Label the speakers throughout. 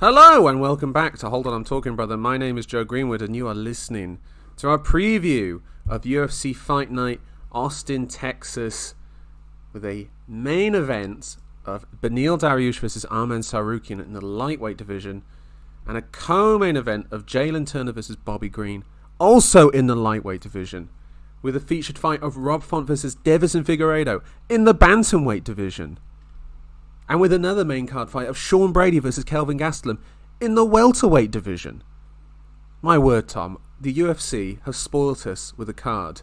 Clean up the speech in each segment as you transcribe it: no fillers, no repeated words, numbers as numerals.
Speaker 1: Hello and welcome back to Hold On I'm Talking Brother. My name is Joe Greenwood and you are listening to our preview of UFC Fight Night Austin, Texas, with a main event of Beneil Darisuh versus Arman Tsarukyan in the lightweight division, and a co-main event of Jailin Turner versus Bobby Green, also in the lightweight division, with a featured fight of Rob Font versus Deiveson Figueiredo in the bantamweight division. And with another main card fight of Sean Brady versus Kelvin Gastelum in the welterweight division. My word, Tom, the UFC have spoilt us with a card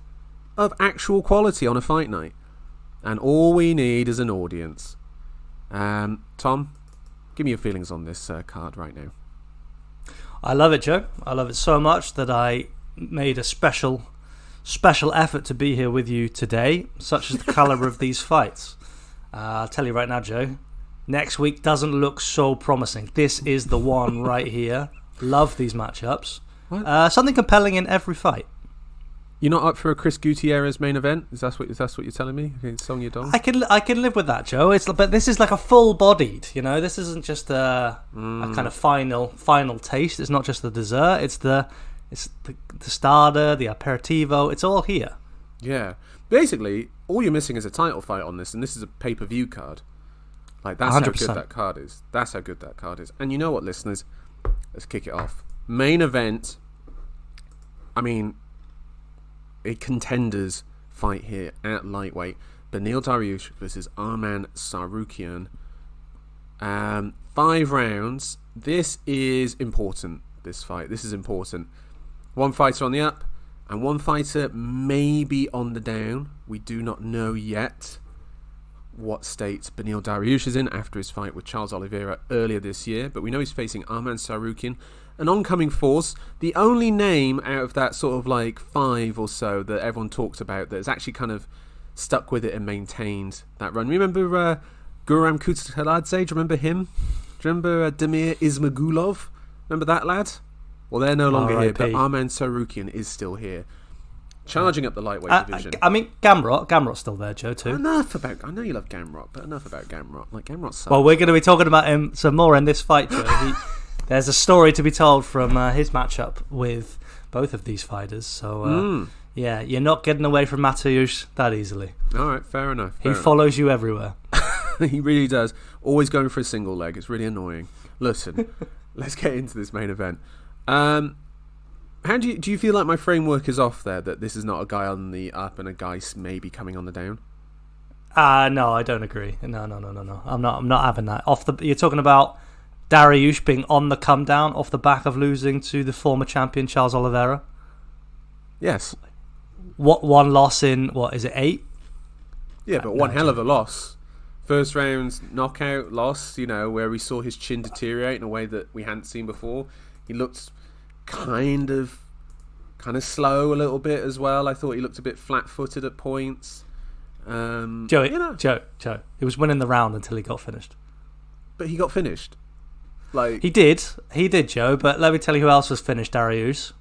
Speaker 1: of actual quality on a fight night. And all we need is an audience. Tom, give me your feelings on this card right now.
Speaker 2: I love it, Joe. I love it so much that I made a special effort to be here with you today, such as the caliber of these fights. I'll tell you right now, Joe. Next week doesn't look so promising. This is the one right here. Love these matchups. Something compelling in every fight.
Speaker 1: You're not up for a Chris Gutierrez main event? Is that what you're telling me? Okay, Song Yadong?
Speaker 2: I can live with that, Joe. But this is like a full-bodied. You know, this isn't just a kind of final taste. It's not just the dessert. It's the starter, the aperitivo. It's all here.
Speaker 1: Yeah. Basically, all you're missing is a title fight on this, and this is a pay-per-view card. Like, that's 100%. How good that card is. That's how good that card is. And you know what, listeners? Let's kick it off. Main event. I mean, a contenders fight here at lightweight. Beneil Darisuh versus Arman Tsarukyan. 5 rounds. This is important, this fight. This is important. One fighter on the up, and one fighter maybe on the down. We do not know yet what state Beneil Darisuh is in after his fight with Charles Oliveira earlier this year, but we know he's facing Arman Tsarukyan, an oncoming force, the only name out of that sort of like 5 or so that everyone talked about that has actually kind of stuck with it and maintained that run. Remember Guram Kutsaladze? Do you remember him? Do you remember Damir Ismagulov? Remember that lad? Well, they're no longer here, but Arman Tsarukyan is still here. Charging up the lightweight division.
Speaker 2: I mean, Gamrot's still there, Joe, too.
Speaker 1: I know you love Gamrot, but enough about Gamrot. Like, Gamrot sucks.
Speaker 2: Well, we're going to be talking about him some more in this fight, Joe. There's a story to be told from his matchup with both of these fighters. So, yeah, you're not getting away from Mateusz that easily.
Speaker 1: All right, fair enough.
Speaker 2: He follows you everywhere.
Speaker 1: He really does. Always going for a single leg. It's really annoying. Listen, let's get into this main event. How do you feel like my framework is off there, that this is not a guy on the up and a guy maybe coming on the down?
Speaker 2: No, I don't agree. No. I'm not having that. You're talking about Darisuh being on the come down off the back of losing to the former champion Charles Oliveira?
Speaker 1: Yes.
Speaker 2: What, one loss in, what is it, 8?
Speaker 1: Yeah, but one hell of a loss. First round knockout loss, where we saw his chin deteriorate in a way that we hadn't seen before. He looked kind of slow a little bit as well. I thought he looked a bit flat-footed at points.
Speaker 2: Joe, he was winning the round until he got finished.
Speaker 1: But he got finished. Like,
Speaker 2: he did, Joe. But let me tell you who else was finished. Darisuh,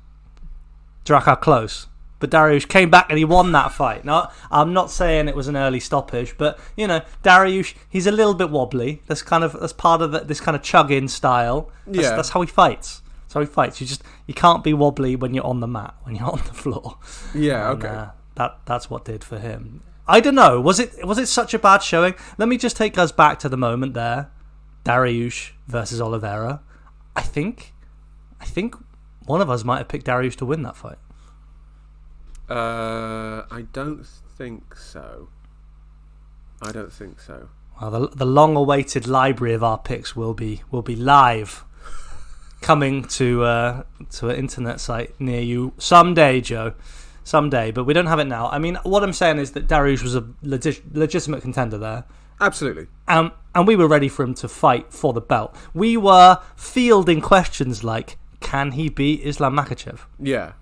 Speaker 2: Drakkar Klose. But Darisuh came back and he won that fight. Now, I'm not saying it was an early stoppage, but Darisuh, he's a little bit wobbly. That's part of this kind of chug-in style. That's how he fights. You can't be wobbly when you're on the mat, when you're on the floor.
Speaker 1: Yeah, okay.
Speaker 2: That's what did for him. I don't know. Was it such a bad showing? Let me just take us back to the moment there. Darisuh versus Oliveira. I think one of us might have picked Darisuh to win that fight.
Speaker 1: I don't think so.
Speaker 2: Well, the long-awaited library of our picks will be live, coming to an internet site near you someday, Joe. Someday, but we don't have it now. I mean, what I'm saying is that Darisuh was a legitimate contender there.
Speaker 1: Absolutely.
Speaker 2: And we were ready for him to fight for the belt. We were fielding questions like, can he beat Islam Makhachev?
Speaker 1: Yeah.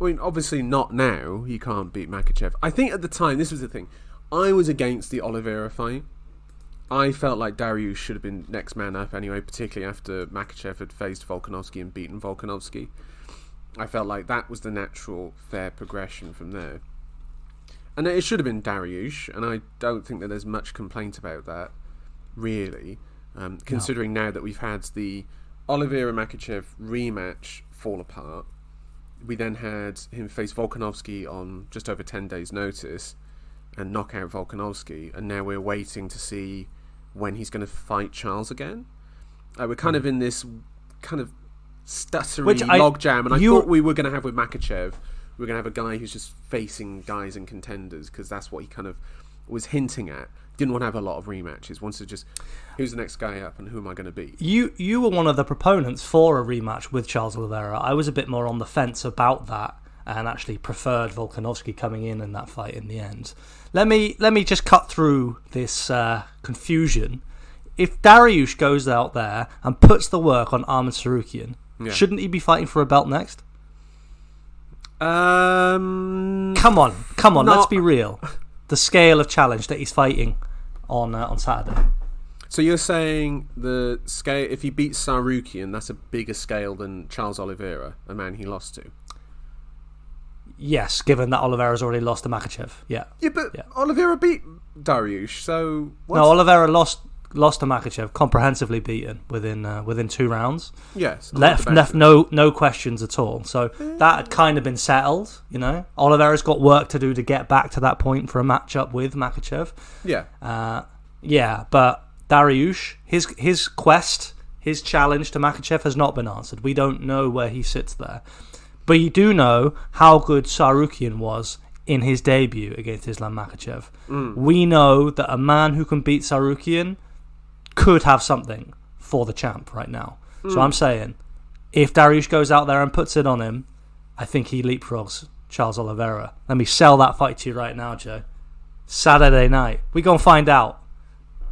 Speaker 1: I mean, obviously not now. He can't beat Makhachev. I think at the time, this was the thing. I was against the Oliveira fight. I felt like Darisuh should have been next man up anyway, particularly after Makhachev had faced Volkanovski and beaten Volkanovski. I felt like that was the natural, fair progression from there. And it should have been Darisuh, and I don't think that there's much complaint about that, really. Considering now that we've had the Oliveira Makhachev rematch fall apart. We then had him face Volkanovski on just over 10 days' notice and knock out Volkanovski, and now we're waiting to see when he's going to fight Charles again. We're kind of in this kind of stuttery logjam, and I thought we were going to have with Makhachev. We were going to have a guy who's just facing guys and contenders, because that's what he kind of was hinting at. Didn't want to have a lot of rematches. Wanted to just, who's the next guy up and who am I going to beat?
Speaker 2: You were one of the proponents for a rematch with Charles Oliveira. I was a bit more on the fence about that and actually preferred Volkanovski coming in that fight in the end. Let me just cut through this confusion. If Dariush goes out there and puts the work on Arman Tsarukyan, shouldn't he be fighting for a belt next? Come on, let's be real. The scale of challenge that he's fighting on Saturday.
Speaker 1: So you're saying the scale, if he beats Tsarukyan, that's a bigger scale than Charles Oliveira, a man he lost to?
Speaker 2: Yes, given that Oliveira's already lost to Makhachev. Yeah,
Speaker 1: but Oliveira beat Dariush, so...
Speaker 2: No, Oliveira lost to Makhachev, comprehensively beaten within 2 rounds.
Speaker 1: Yes.
Speaker 2: Left no questions at all. So that had kind of been settled, you know. Oliveira's got work to do to get back to that point for a matchup with Makhachev.
Speaker 1: Yeah.
Speaker 2: But Dariush, his quest, his challenge to Makhachev has not been answered. We don't know where he sits there. But you do know how good Tsarukyan was in his debut against Islam Makhachev. We know that a man who can beat Tsarukyan could have something for the champ right now. So I'm saying, if Dariush goes out there and puts it on him, I think he leapfrogs Charles Oliveira. Let me sell that fight to you right now, Joe. Saturday night. We gonna find out.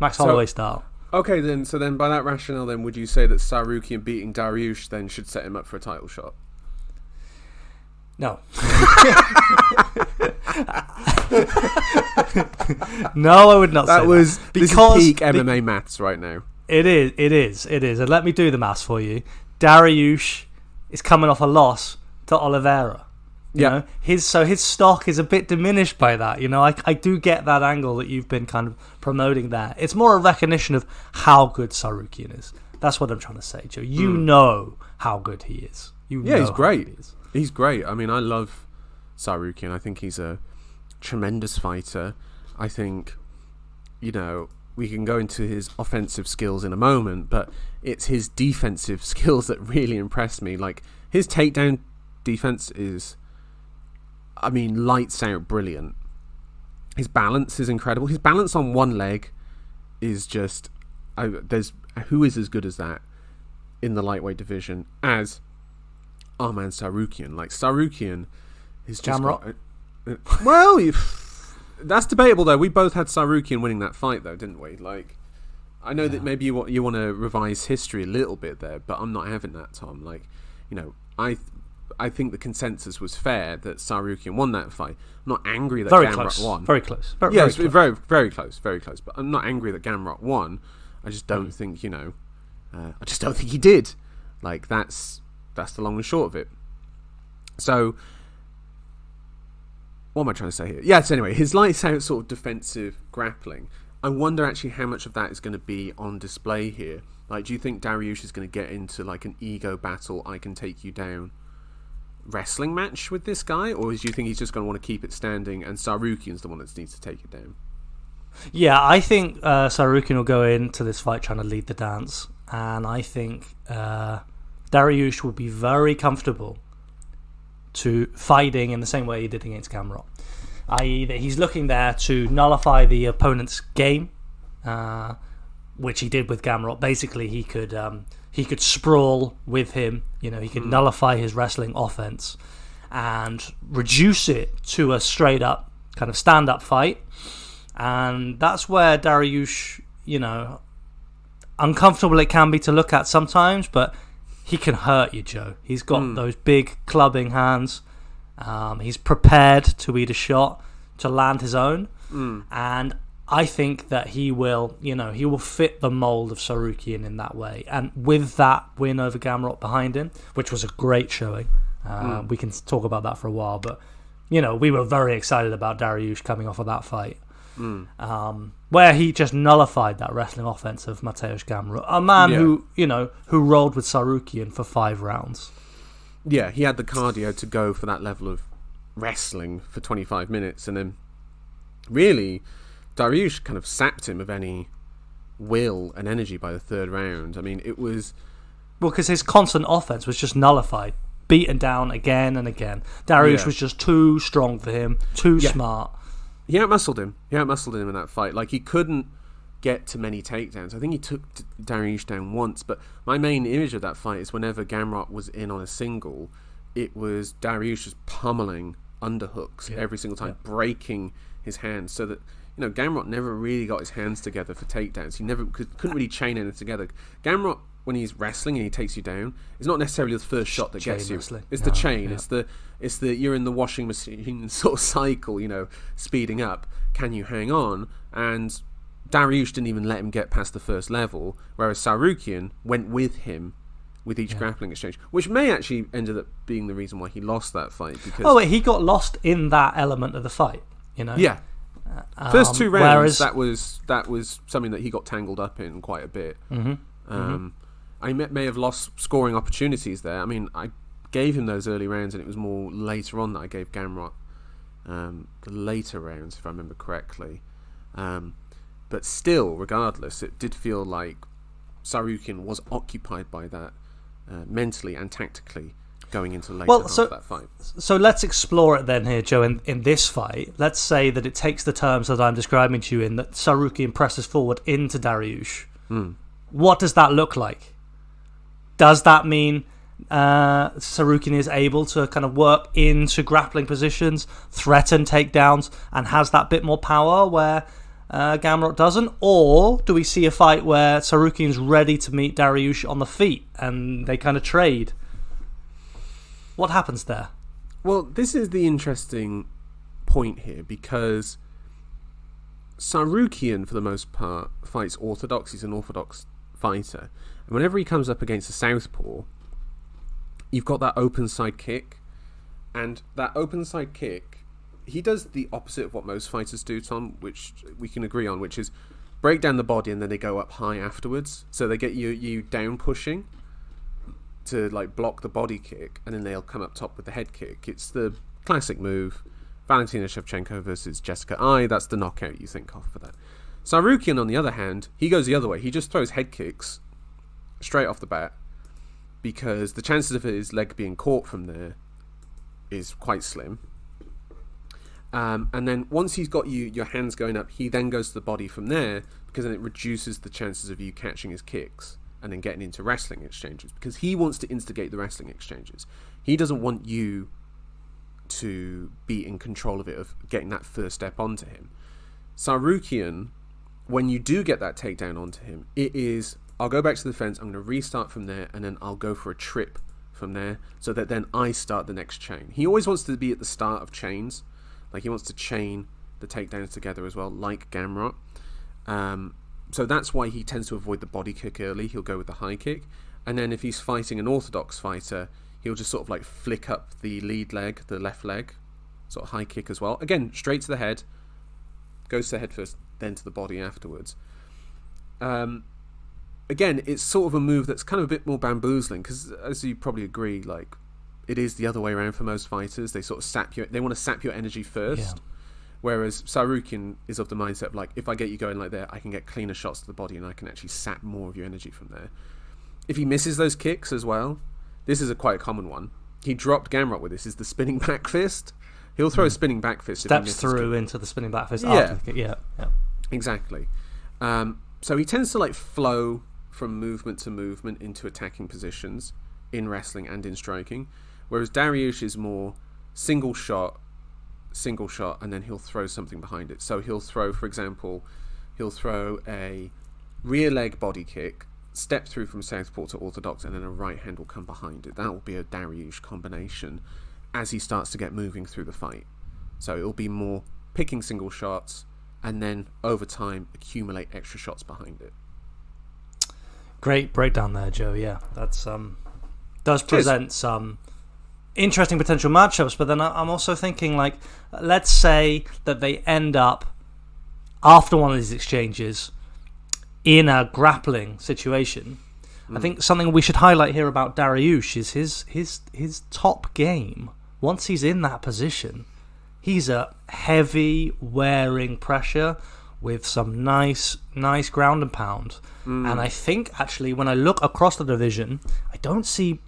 Speaker 2: Max Holloway style.
Speaker 1: Okay, then. So then, by that rationale, then would you say that Tsarukyan beating Dariush then should set him up for a title shot?
Speaker 2: No. No, I would not say that.
Speaker 1: This is peak MMA maths right now.
Speaker 2: It is. And let me do the maths for you. Dariush is coming off a loss to Oliveira. You know? His stock is a bit diminished by that. You know, I do get that angle that you've been kind of promoting there. It's more a recognition of how good Tsarukyan is. That's what I'm trying to say, Joe. You know how good he is.
Speaker 1: He's great. He's great. I mean, I love Tsarukyan. I think he's a tremendous fighter. I think, you know, we can go into his offensive skills in a moment, but it's his defensive skills that really impress me. Like, his takedown defense is, I mean, lights out brilliant. His balance is incredible. His balance on one leg is just... who is as good as that in the lightweight division as Arman Tsarukyan? Like, Tsarukyan is just... that's debatable, though. We both had Tsarukyan winning that fight, though, didn't we? Like, I know that maybe you want to revise history a little bit there, but I'm not having that, Tom. Like, you know, I think the consensus was fair that Tsarukyan won that fight. I'm not angry that Gamrot won.
Speaker 2: Very close.
Speaker 1: Very, very close. Very close. But I'm not angry that Gamrot won. I just don't think, you know... I just don't think he did. Like, that's the long and short of it. So... what am I trying to say here? Yes, anyway, his lights out sort of defensive grappling. I wonder actually how much of that is going to be on display here. Like, do you think Dariush is going to get into like an ego battle, I can take you down wrestling match with this guy? Or do you think he's just going to want to keep it standing and Tsarukyan's the one that needs to take it down?
Speaker 2: Yeah, I think Tsarukyan will go into this fight trying to lead the dance. And I think Dariush will be very comfortable to fighting in the same way he did against Gamrot, i.e. that he's looking there to nullify the opponent's game, which he did with Gamrot. Basically, he could sprawl with him. You know, he could nullify his wrestling offense and reduce it to a straight up kind of stand up fight. And that's where Dariush, you know, uncomfortable it can be to look at sometimes, but he can hurt you, Joe. He's got those big clubbing hands. He's prepared to eat a shot, to land his own. And I think that he will fit the mold of Tsarukyan in that way. And with that win over Gamrot behind him, which was a great showing, we can talk about that for a while. But, you know, we were very excited about Dariush coming off of that fight. where he just nullified that wrestling offense of Mateusz Gamrot, a man who rolled with Tsarukyan for 5 rounds.
Speaker 1: Yeah, he had the cardio to go for that level of wrestling for 25 minutes, and then really Dariush kind of sapped him of any will and energy by the 3rd round. I mean, it was...
Speaker 2: Well, because his constant offense was just nullified, beaten down again and again. Dariush was just too strong for him, too smart.
Speaker 1: He outmuscled him. He outmuscled him in that fight. Like, he couldn't get to many takedowns. I think he took Dariush down once, but my main image of that fight is whenever Gamrot was in on a single, it was Dariush just pummeling underhooks every single time, breaking his hands, so that Gamrot never really got his hands together for takedowns. He never couldn't really chain anything together. Gamrot, when he's wrestling and he takes you down, it's not necessarily the first shot that gets you.
Speaker 2: Wrestling.
Speaker 1: It's the chain. Yeah. It's the you're in the washing machine sort of cycle, speeding up. Can you hang on? And Dariush didn't even let him get past the first level, whereas Tsarukyan went with him with each grappling exchange, which may actually ended up being the reason why he lost that fight. Because
Speaker 2: he got lost in that element of the fight,
Speaker 1: Yeah. First 2 rounds, that was something that he got tangled up in quite a bit. I may have lost scoring opportunities there. I mean, I gave him those early rounds, and it was more later on that I gave Gamrot the later rounds, if I remember correctly. But still, regardless, it did feel like Tsarukyan was occupied by that mentally and tactically going into the later half of that fight.
Speaker 2: So let's explore it then here, Joe, in this fight. Let's say that it takes the terms that I'm describing to you in, that Tsarukyan presses forward into Dariush. What does that look like? Does that mean Tsarukyan is able to kind of work into grappling positions, threaten takedowns, and has that bit more power where Gamrot doesn't? Or do we see a fight where Tsarukyan's ready to meet Dariush on the feet and they kind of trade? What happens there?
Speaker 1: Well, this is the interesting point here, because Tsarukyan, for the most part, fights orthodox. He's an orthodox fighter. And whenever he comes up against a southpaw, you've got that open side kick. And that open side kick, he does the opposite of what most fighters do, Tom, which we can agree on, which is break down the body and then they go up high afterwards. So they get you down pushing to like block the body kick, and then they'll come up top with the head kick. It's the classic move. Valentina Shevchenko versus Jessica Ai, that's the knockout you think of for that. Tsarukyan, on the other hand, he goes the other way. He just throws head kicks straight off the bat, because the chances of his leg being caught from there is quite slim. And then once he's got your hands going up, he then goes to the body from there, because then it reduces the chances of you catching his kicks and then getting into wrestling exchanges, because he wants to instigate the wrestling exchanges. He doesn't want you to be in control of it, of getting that first step onto him. Tsarukyan, when you do get that takedown onto him, it is, I'll go back to the fence, I'm going to restart from there, and then I'll go for a trip from there, so that then I start the next chain. He always wants to be at the start of chains. Like, he wants to chain the takedowns together as well, like Gamrot. So that's why he tends to avoid the body kick early. He'll go with the high kick. And then if he's fighting an orthodox fighter, he'll just sort of like flick up the lead leg, the left leg, sort of high kick as well. Again, straight to the head, goes to the head first, then to the body afterwards. Again, it's sort of a move that's kind of a bit more bamboozling, because as you probably agree, like, it is the other way around for most fighters. They sort of they want to sap your energy first. Yeah. Whereas Tsarukyan is of the mindset of like, if I get you going like there, I can get cleaner shots to the body and I can actually sap more of your energy from there. If he misses those kicks as well, this is a quite common one. He dropped Gamrot with this, is the spinning back fist. He'll throw a spinning back fist.
Speaker 2: Steps through into the spinning back fist after the kick. Yeah.
Speaker 1: Exactly. So he tends to like flow from movement to movement into attacking positions in wrestling and in striking. Whereas Dariush is more single shot, and then he'll throw something behind it. So he'll throw, for example, a rear leg body kick, step through from southpaw to orthodox, and then a right hand will come behind it. That will be a Dariush combination as he starts to get moving through the fight. So it'll be more picking single shots, and then over time accumulate extra shots behind it.
Speaker 2: Great breakdown there, Joe. Yeah, that's does present some interesting potential matchups, but then I'm also thinking, like, let's say that they end up after one of these exchanges in a grappling situation. I think something we should highlight here about Dariush is his top game. Once he's in that position, he's a heavy wearing pressure with some nice ground and pound. And I think actually when I look across the division, I don't see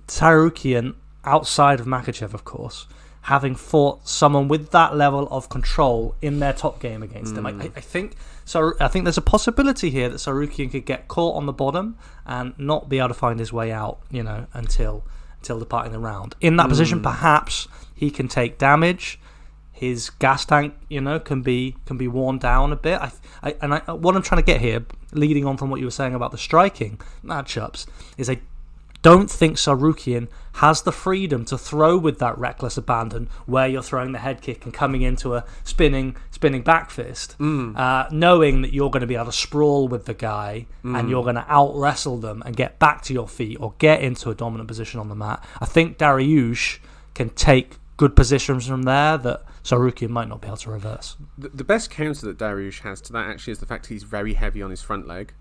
Speaker 2: Tsarukyan, outside of Makhachev of course, having fought someone with that level of control in their top game against him. I think there's a possibility here that Tsarukyan could get caught on the bottom and not be able to find his way out, until departing the round. In that position, perhaps he can take damage. His gas tank, can be worn down a bit. What I'm trying to get here, leading on from what you were saying about the striking matchups, is I don't think Tsarukyan has the freedom to throw with that reckless abandon where you're throwing the head kick and coming into a spinning back fist, knowing that you're going to be able to sprawl with the guy and you're going to out-wrestle them and get back to your feet or get into a dominant position on the mat. I think Dariush can take good positions from there that Tsarukyan might not be able to reverse.
Speaker 1: The best counter that Dariush has to that actually is the fact that he's very heavy on his front leg.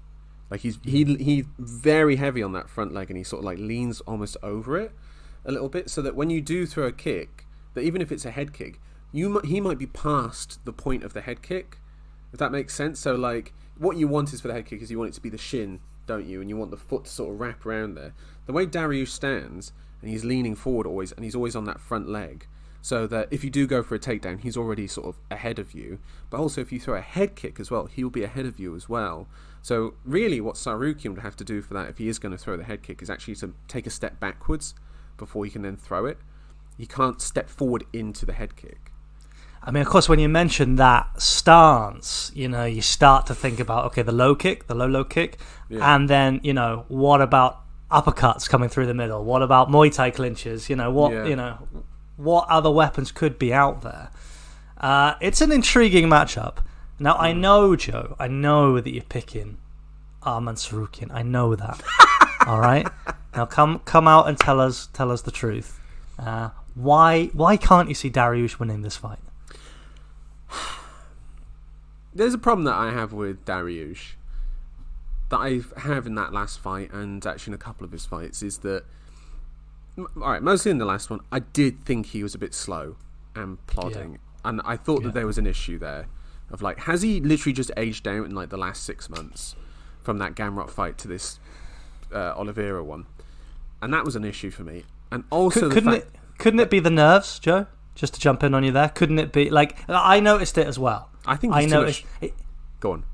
Speaker 1: Like he's very heavy on that front leg, and he sort of like leans almost over it a little bit, so that when you do throw a kick, that even if it's a head kick, he might be past the point of the head kick, if that makes sense. So like what you want is for the head kick is you want it to be the shin, don't you? And you want the foot to sort of wrap around there. The way Dariush stands, and he's leaning forward always, and he's always on that front leg, so that if you do go for a takedown, he's already sort of ahead of you. But also if you throw a head kick as well, he'll be ahead of you as well. So really what Tsarukyan would have to do for that, if he is going to throw the head kick, is actually to take a step backwards before he can then throw it. He can't step forward into the head kick.
Speaker 2: I mean, of course, when you mention that stance, you start to think about, okay, the low kick, the low kick, and then, what about uppercuts coming through the middle? What about Muay Thai clinches? What other weapons could be out there? It's an intriguing matchup. Now, I know, Joe, that you're picking Arman Tsarukyan. I know that. All right? Now, come out and tell us the truth. Why can't you see Dariush winning this fight?
Speaker 1: There's a problem that I have with Dariush that I have in that last fight, and actually in a couple of his fights, is that, alright, mostly in the last one, I did think he was a bit slow and plodding, and I thought that there was an issue there of like, has he literally just aged out in like the last 6 months from that Gamrot fight to this Oliveira one? And that was an issue for me. And also
Speaker 2: couldn't it be the nerves, Joe? Just to jump in on you there, couldn't it be like, I noticed it as well.
Speaker 1: I think he's Go on.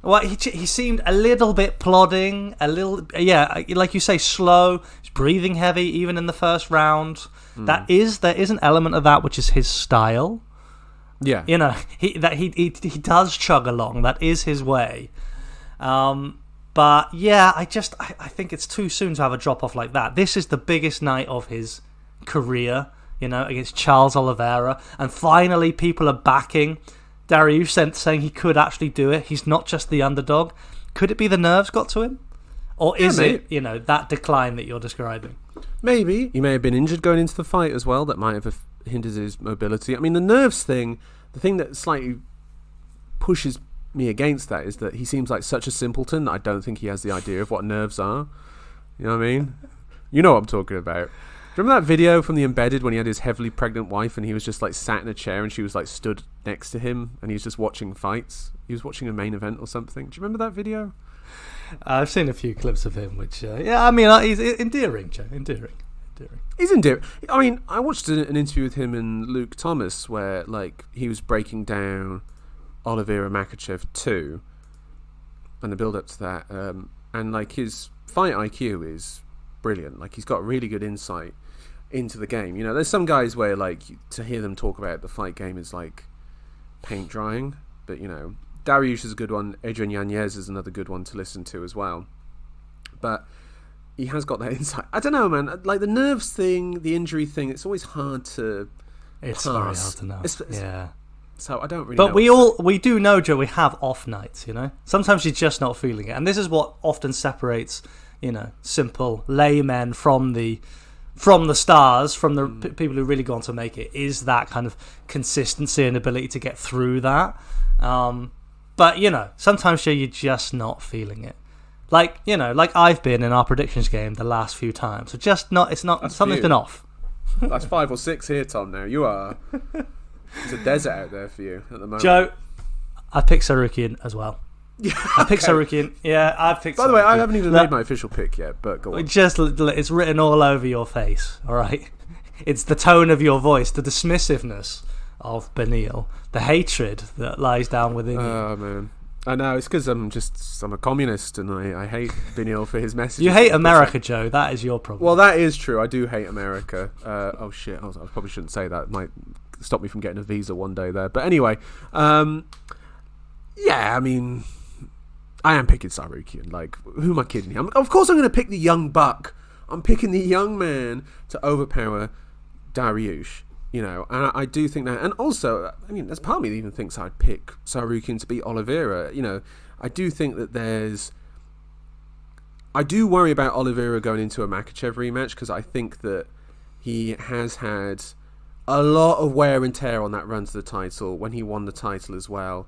Speaker 2: Well, he seemed a little bit plodding, like you say, slow. He's breathing heavy, even in the first round. There is an element of that which is his style.
Speaker 1: Yeah,
Speaker 2: he does chug along. That is his way. But yeah, I think it's too soon to have a drop off like that. This is the biggest night of his career, against Charles Oliveira, and finally people are backing Dariush, saying he could actually do it. He's not just the underdog. Could it be the nerves got to him? Or is it, that decline that you're describing?
Speaker 1: Maybe. He may have been injured going into the fight as well. That might have hindered his mobility. I mean, the nerves thing, the thing that slightly pushes me against that is that he seems like such a simpleton that I don't think he has the idea of what nerves are. You know what I mean? You know what I'm talking about. Remember that video from The Embedded when he had his heavily pregnant wife and he was just like sat in a chair and she was like stood next to him and he was just watching fights? He was watching a main event or something. Do you remember that video?
Speaker 2: I've seen a few clips of him, which, he's endearing, Joe. Endearing.
Speaker 1: He's endearing. I mean, I watched an interview with him and Luke Thomas where like he was breaking down Oliveira Makhachev 2 and the build up to that. And like his fight IQ is brilliant. Like he's got really good insight into the game. There's some guys where like to hear them talk about the fight game is like paint drying, but Dariush is a good one. Adrian Yanez is another good one to listen to as well. But he has got that insight. I don't know, man. Like the nerves thing, the injury thing, it's always hard to
Speaker 2: It's very hard to know. Yeah.
Speaker 1: So I don't really
Speaker 2: But
Speaker 1: know.
Speaker 2: we do know, Joe, we have off nights, Sometimes you're just not feeling it. And this is what often separates, simple laymen from the stars, from the people who really go on to make it, is that kind of consistency and ability to get through that. But, sometimes you're just not feeling it. Like I've been in our predictions game the last few times. So something's been off.
Speaker 1: That's 5 or 6 here, Tom, now. You are... It's a desert out there for you at the moment.
Speaker 2: Joe, I picked Tsarukyan as well. I picked Tsarukyan. Yeah, I picked
Speaker 1: By the way, I haven't even made my official pick yet, but go on.
Speaker 2: It's written all over your face, all right? It's the tone of your voice, the dismissiveness of Beneil, the hatred that lies down within you.
Speaker 1: Oh, man. I know, it's because I'm a communist and I hate Beneil for his messages.
Speaker 2: You hate America, Joe. That is your problem.
Speaker 1: Well, that is true. I do hate America. Oh, shit. I probably shouldn't say that. It might stop me from getting a visa one day there. But anyway, yeah, I mean... I am picking Tsarukyan. Like, who am I kidding here? Of course I'm going to pick the young buck. I'm picking the young man to overpower Dariush. And I do think that. And also, I mean, there's part of me that even thinks I'd pick Tsarukyan to beat Oliveira. I do think that I do worry about Oliveira going into a Makhachev rematch because I think that he has had a lot of wear and tear on that run to the title when he won the title as well.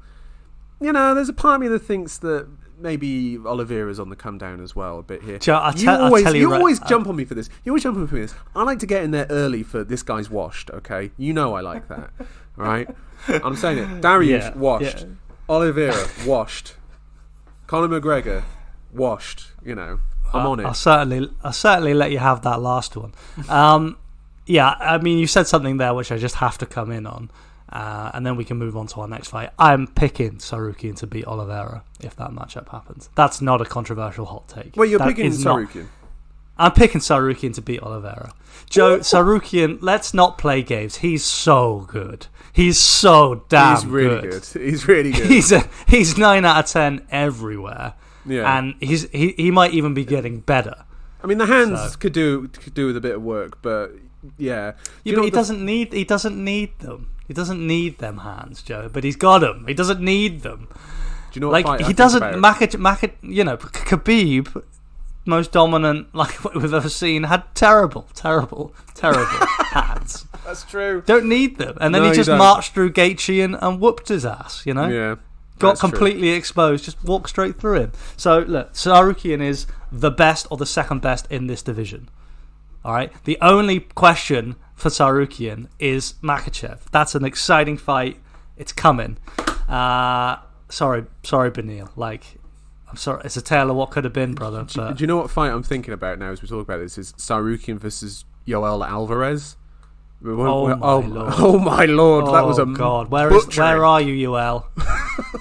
Speaker 1: There's a part of me that thinks that maybe Oliveira's on the come down as well a bit here.
Speaker 2: Joe,
Speaker 1: you always jump on me for this. You always jump on me for this. I like to get in there early for this guy's washed, okay? I like that, all right? I'm saying it. Dariush, washed. Yeah. Oliveira, washed. Conor McGregor, washed. I'm on it.
Speaker 2: I'll certainly let you have that last one. Yeah, I mean, you said something there which I just have to come in on. And then we can move on to our next fight. I'm picking Tsarukyan to beat Oliveira if that matchup happens. That's not a controversial hot take.
Speaker 1: Wait, you're picking Tsarukyan?
Speaker 2: I'm picking Tsarukyan to beat Oliveira. Joe, Tsarukyan, let's not play games. He's so good. He's so damn good.
Speaker 1: He's really good.
Speaker 2: He's 9 out of 10 everywhere.
Speaker 1: Yeah.
Speaker 2: And he might even be getting better.
Speaker 1: I mean, the hands could do with a bit of work, but yeah.
Speaker 2: But he doesn't need them. He doesn't need them hands, Joe, but he's got them. He doesn't need them.
Speaker 1: Do you know what fight
Speaker 2: he doesn't? Khabib, most dominant we've ever seen, had terrible hands.
Speaker 1: That's true.
Speaker 2: Don't need them, and then he just marched through Gaethje and whooped his ass.
Speaker 1: Yeah.
Speaker 2: Got completely exposed, just walked straight through him. So look, Tsarukyan is the best or the second best in this division. All right. The only question for Tsarukyan is Makhachev. That's an exciting fight. It's coming. Sorry, Beneil. I'm sorry. It's a tale of what could have been, brother.
Speaker 1: Do you know what fight I'm thinking about now as we talk about this? Is Tsarukyan versus Yoel Alvarez.
Speaker 2: Oh
Speaker 1: my lord! That was a
Speaker 2: god. Where are you, Yoel?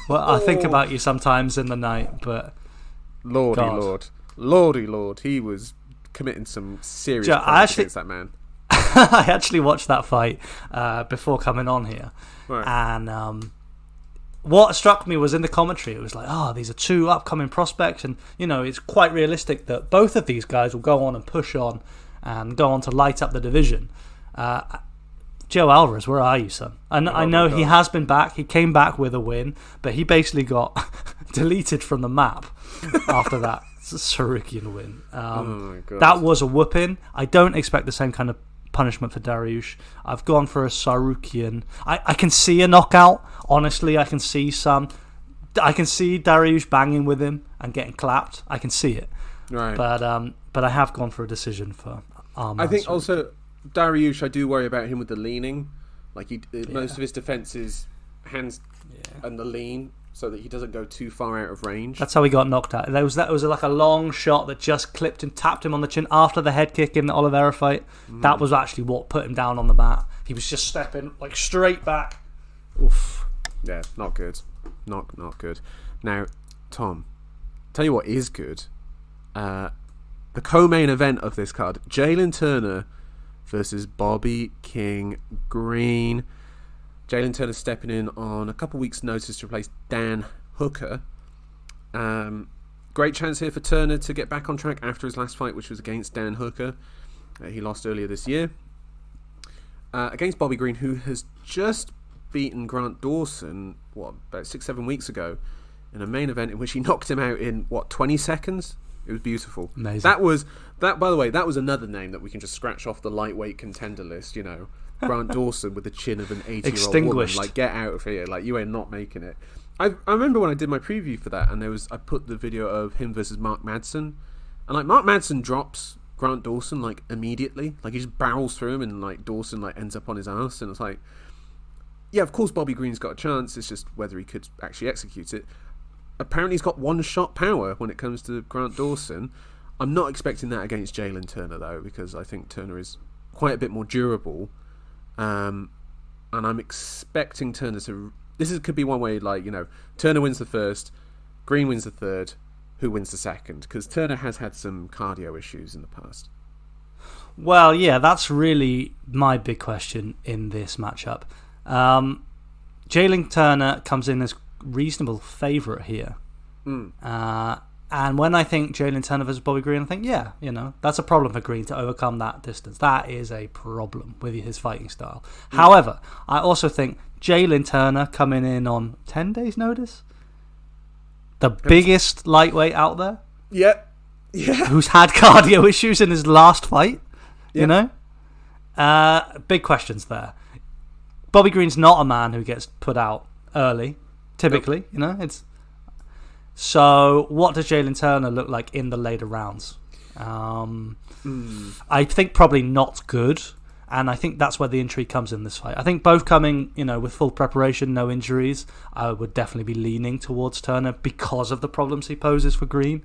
Speaker 2: Well, I think about you sometimes in the night, but
Speaker 1: lordy lord, he was committing some serious crimes against that man.
Speaker 2: I actually watched that fight before coming on here,
Speaker 1: right.
Speaker 2: And what struck me was in the commentary. It was like, these are two upcoming prospects, and it's quite realistic that both of these guys will go on and push on and go on to light up the division. Joe Alvarez, where are you, son? I know he has been back. He came back with a win, but he basically got deleted from the map after that Tsarukyan win. That was a whooping. I don't expect the same kind of punishment for Dariush. I've gone for a Tsarukyan. I can see a knockout. Honestly, I can see some. I can see Dariush banging with him and getting clapped. I can see it.
Speaker 1: Right.
Speaker 2: But I have gone for a decision for Arman.
Speaker 1: I think also Dariush, I do worry about him with the leaning. Most of his defense is hands and the lean, so that he doesn't go too far out of range.
Speaker 2: That's how he got knocked out. That was like a long shot that just clipped and tapped him on the chin after the head kick in the Oliveira fight. That was actually what put him down on the mat. He was just stepping straight back. Oof.
Speaker 1: Yeah, not good. Not good. Now, Tom, tell you what is good. The co-main event of this card, Jailin Turner versus Bobby King Green. Jailin Turner stepping in on a couple weeks' notice to replace Dan Hooker. Great chance here for Turner to get back on track after his last fight, which was against Dan Hooker. He lost earlier this year. Against Bobby Green, who has just beaten Grant Dawson, about 6-7 weeks ago, in a main event in which he knocked him out in, 20 seconds? It was beautiful.
Speaker 2: Amazing.
Speaker 1: By the way, that was another name that we can just scratch off the lightweight contender list, Grant Dawson with the chin of an 80-year-old woman. Get out of here. You ain't not making it. I remember when I did my preview for that, and I put the video of him versus Mark Madsen, and like Mark Madsen drops Grant Dawson like immediately, like he just barrels through him, and like Dawson like ends up on his ass, and it's like, yeah, of course Bobby Green's got a chance. It's just whether he could actually execute it. Apparently, he's got one-shot power when it comes to Grant Dawson. I'm not expecting that against Jailin Turner though, because I think Turner is quite a bit more durable, and I'm expecting Turner to. Could be one way, like, you know, Turner wins the first, Green wins the third, who wins the second? Because Turner has had some cardio issues in the past.
Speaker 2: Well, yeah, that's really my big question in this matchup. Jailin Turner comes in as reasonable favourite here. And when I think Jailin Turner versus Bobby Green, I think, yeah, you know, that's a problem for Green to overcome that distance. That is a problem with his fighting style. However, I also think Jailin Turner coming in on 10 days' notice, the biggest lightweight out there,
Speaker 1: yeah,
Speaker 2: who's had cardio issues in his last fight, you know, big questions there. Bobby Green's not a man who gets put out early, typically, you know. So what does Jailin Turner look like in the later rounds? I think probably not good. And I think that's where the intrigue comes in this fight. I think both coming, you know, with full preparation, no injuries, I would definitely be leaning towards Turner because of the problems he poses for Green.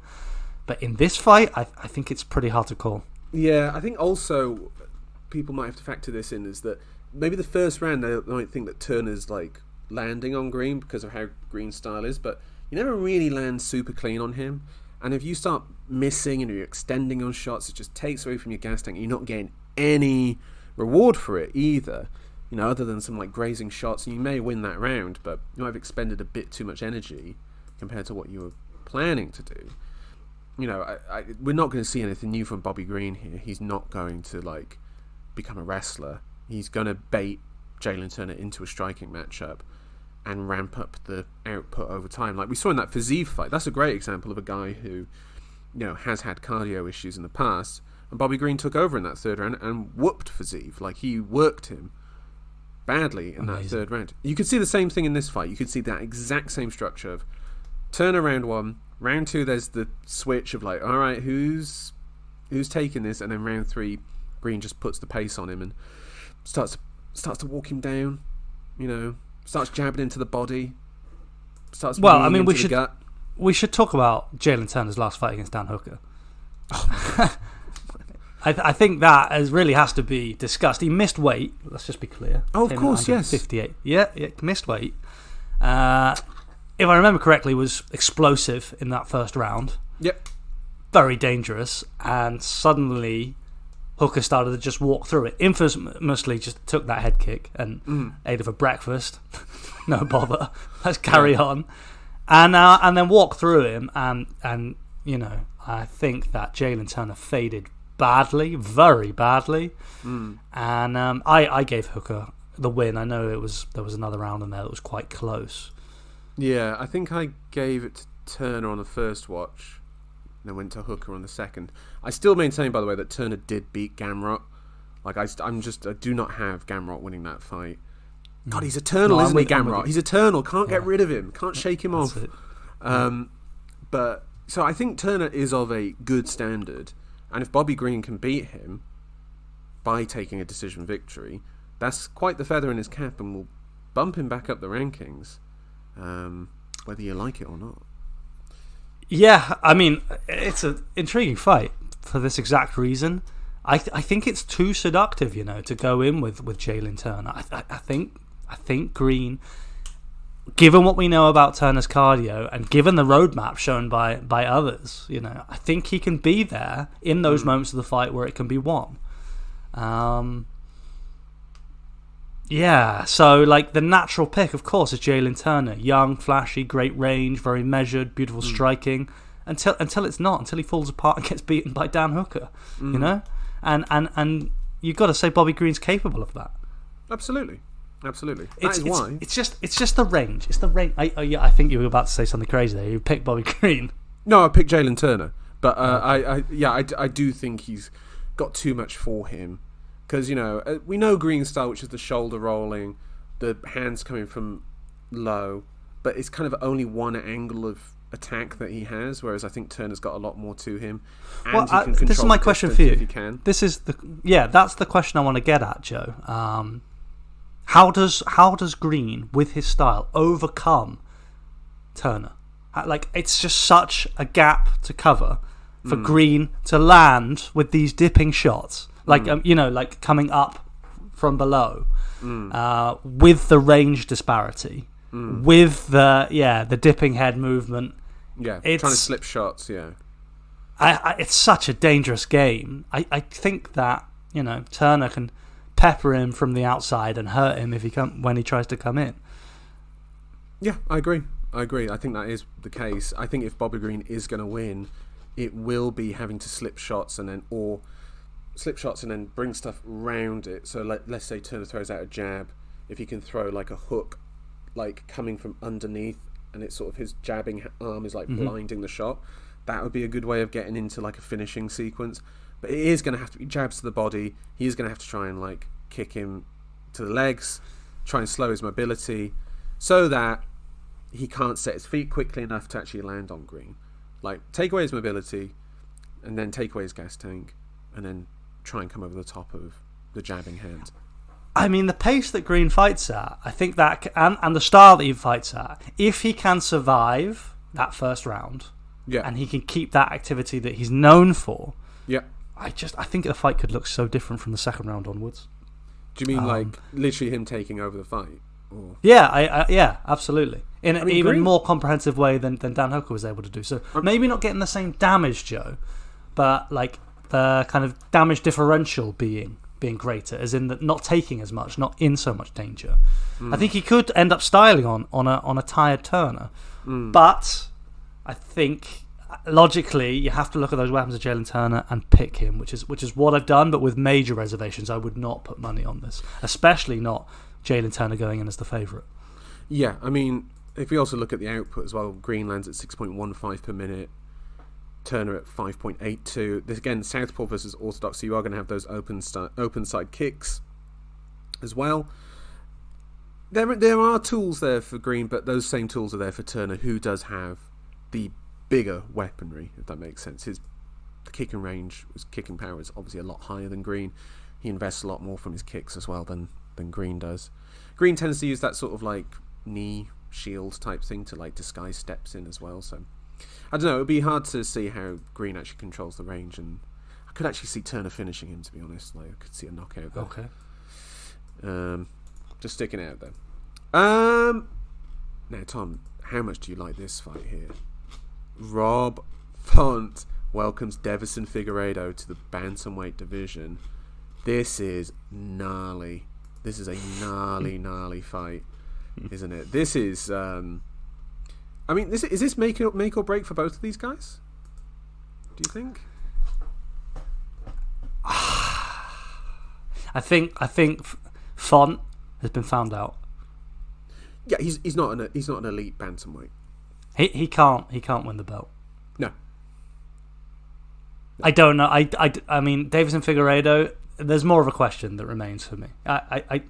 Speaker 2: But in this fight, I think it's pretty hard to call.
Speaker 1: Yeah, I think also people might have to factor this in, is that maybe the first round they might think that Turner's like landing on Green because of how Green's style is, but you never really land super clean on him. And if you start missing and you're extending on shots, it just takes away from your gas tank. You're not getting any reward for it either, you know, other than some like grazing shots, and you may win that round, but you might have expended a bit too much energy compared to what you were planning to do. You know, we're not going to see anything new from Bobby Green here. He's not going to like become a wrestler. He's going to bait Jailin Turner into a striking matchup and ramp up the output over time, like we saw in that Fiziev fight. That's a great example of a guy who, you know, has had cardio issues in the past. And Bobby Green took over in that third round and whooped Fiziev. Like, he worked him badly in that third round. You could see the same thing in this fight. You could see that exact same structure of Turner round one, round two there's the switch of like, all right, who's taking this? And then round three, Green just puts the pace on him and starts to walk him down, you know, starts jabbing into the body, starts into the gut.
Speaker 2: We should talk about Jailin Turner's last fight against Dan Hooker. I think that really has to be discussed. He missed weight. Let's just be clear.
Speaker 1: Oh, of course, yes.
Speaker 2: 58. Yeah, missed weight. If I remember correctly, was explosive in that first round.
Speaker 1: Yep.
Speaker 2: Very dangerous. And suddenly, Hooker started to just walk through it. Infamously, just took that head kick and ate it for breakfast. No bother. Let's carry on. And then walk through him. And you know, I think that Jailin Turner faded badly, very badly, and I gave Hooker the win. I know there was another round in there that was quite close.
Speaker 1: Yeah, I think I gave it to Turner on the first watch, and then went to Hooker on the second. I still maintain, by the way, that Turner did beat Gamrot. Like I do not have Gamrot winning that fight. God, he's eternal, isn't he, Gamrot? He's eternal. Can't get rid of him. Can't shake him off. But so I think Turner is of a good standard. And if Bobby Green can beat him by taking a decision victory, that's quite the feather in his cap and will bump him back up the rankings, whether you like it or not.
Speaker 2: Yeah, I mean, it's an intriguing fight for this exact reason. I think it's too seductive, you know, to go in with Jailin Turner. I think Green, given what we know about Turner's cardio and given the roadmap shown by others, you know, I think he can be there in those moments of the fight where it can be won. Yeah, so like the natural pick, of course, is Jailin Turner. Young, flashy, great range, very measured, beautiful striking. Until it's not, until he falls apart and gets beaten by Dan Hooker, you know, and you've got to say Bobby Green's capable of that.
Speaker 1: Absolutely. It's
Speaker 2: just the range. It's the range. I think you were about to say something crazy there. You picked Bobby Green.
Speaker 1: No, I picked Jailin Turner, but I do think he's got too much for him, because you know we know Green's style, which is the shoulder rolling, the hands coming from low, but it's kind of only one angle of attack that he has, whereas I think Turner's got a lot more to him. And he can control
Speaker 2: this is my question for you.
Speaker 1: If he can.
Speaker 2: This is that's the question I want to get at, Joe. How does Green, with his style, overcome Turner? Like, it's just such a gap to cover for Green to land with these dipping shots, like like coming up from below, with the range disparity, with the dipping head movement.
Speaker 1: Yeah, trying to slip shots. Yeah,
Speaker 2: it's such a dangerous game. I think that Turner can pepper him from the outside and hurt him when he tries to come in.
Speaker 1: Yeah, I agree. I think that is the case. I think if Bobby Green is going to win, it will be having to slip shots and then bring stuff round it. So let's say Turner throws out a jab. If he can throw like a hook, like coming from underneath, and it's sort of his jabbing arm is like blinding the shot, that would be a good way of getting into like a finishing sequence. But it is going to have to be jabs to the body. He is going to have to try and like kick him to the legs, try and slow his mobility, so that he can't set his feet quickly enough to actually land on Green. Like, take away his mobility, and then take away his gas tank, and then try and come over the top of the jabbing hand.
Speaker 2: I mean, the pace that Green fights at, I think that, and the style that he fights at, if he can survive that first round, and he can keep that activity that he's known for, I think the fight could look so different from the second round onwards.
Speaker 1: Do you mean like literally him taking over the fight? Or?
Speaker 2: Yeah, absolutely. In an even
Speaker 1: Green...
Speaker 2: more comprehensive way than Dan Hooker was able to do. So maybe not getting the same damage, Joe, but like the kind of damage differential being greater, as in that not taking as much, not in so much danger. I think he could end up styling on a tired Turner, but I think logically you have to look at those weapons of Jailin Turner and pick him, which is what I've done, but with major reservations. I would not put money on this, especially not Jailin Turner going in as the favourite.
Speaker 1: Yeah, I mean, if we also look at the output as well, Green lands at 6.15 per minute, Turner at 5.82. This again, southpaw versus orthodox, so you are going to have those open side kicks as well. There are tools there for Green, but those same tools are there for Turner, who does have the bigger weaponry, if that makes sense. His kicking range, his kicking power is obviously a lot higher than Green. He invests a lot more from his kicks as well than Green does. Green tends to use that sort of like knee shield type thing to like disguise steps in as well, so I don't know, it would be hard to see how Green actually controls the range, and I could actually see Turner finishing him, to be honest. Like, I could see a knockout there.
Speaker 2: Okay.
Speaker 1: Just sticking it out there. Now, Tom, how much do you like this fight here? Rob Font welcomes Deiveson Figueiredo to the bantamweight division. This is gnarly. This is a gnarly fight, isn't it? This is... I mean, is this make or break for both of these guys? Do you think?
Speaker 2: I think Font has been found out.
Speaker 1: Yeah, he's not an elite bantamweight.
Speaker 2: He can't win the belt.
Speaker 1: No.
Speaker 2: I don't know. I mean, Deiveson Figueiredo, there's more of a question that remains for me. I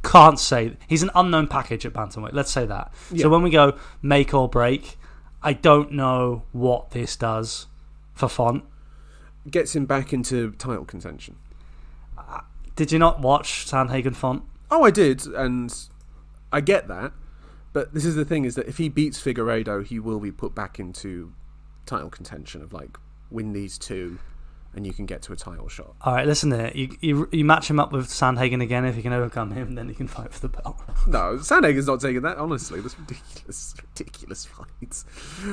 Speaker 2: can't say. He's an unknown package at bantamweight. Let's say that. Yeah. So when we go make or break, I don't know what this does for Font.
Speaker 1: Gets him back into title contention.
Speaker 2: Did you not watch Sandhagen Font?
Speaker 1: Oh, I did, and I get that. But this is the thing: is that if he beats Figueiredo, he will be put back into title contention of like win these two, and you can get to a title shot.
Speaker 2: All right, listen here. You match him up with Sandhagen again. If you can overcome him, then he can fight for the belt.
Speaker 1: No, Sandhagen's not taking that. Honestly, that's ridiculous fights.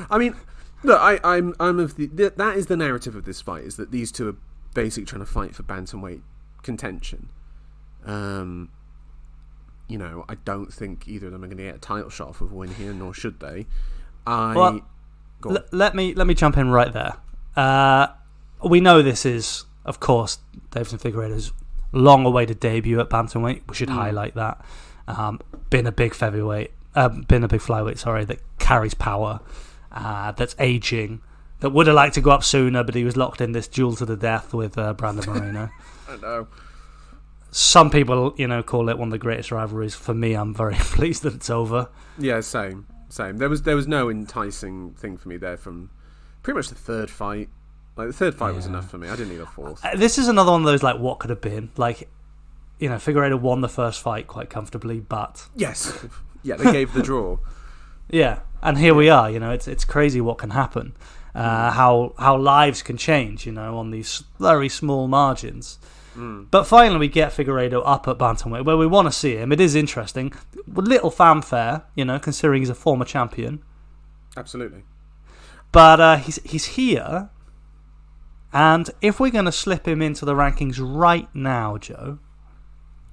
Speaker 1: I mean, look, I'm of that is the narrative of this fight, is that these two are basically trying to fight for bantamweight contention. I don't think either of them are going to get a title shot off of a win here, nor should they.
Speaker 2: Let me jump in right there. We know this is, of course, Deiveson Figueiredo's long-awaited debut at bantamweight. We should highlight that. Been a big flyweight, that carries power, that's aging, that would have liked to go up sooner, but he was locked in this duel to the death with Brandon Moreno.
Speaker 1: I know.
Speaker 2: Some people, call it one of the greatest rivalries. For me, I'm very pleased that it's over.
Speaker 1: Yeah, same. Same. There was no enticing thing for me there from pretty much the third fight. Like, the third fight was enough for me. I didn't need a fourth.
Speaker 2: This is another one of those, like, what could have been. Like, Figueiredo won the first fight quite comfortably, but...
Speaker 1: Yes. Yeah, they gave the draw.
Speaker 2: Yeah, and here we are. It's crazy what can happen. How lives can change, on these very small margins. But finally we get Figueiredo up at bantamweight, where we want to see him. It is interesting. With little fanfare, considering he's a former champion.
Speaker 1: Absolutely.
Speaker 2: But he's here... And if we're going to slip him into the rankings right now, Joe,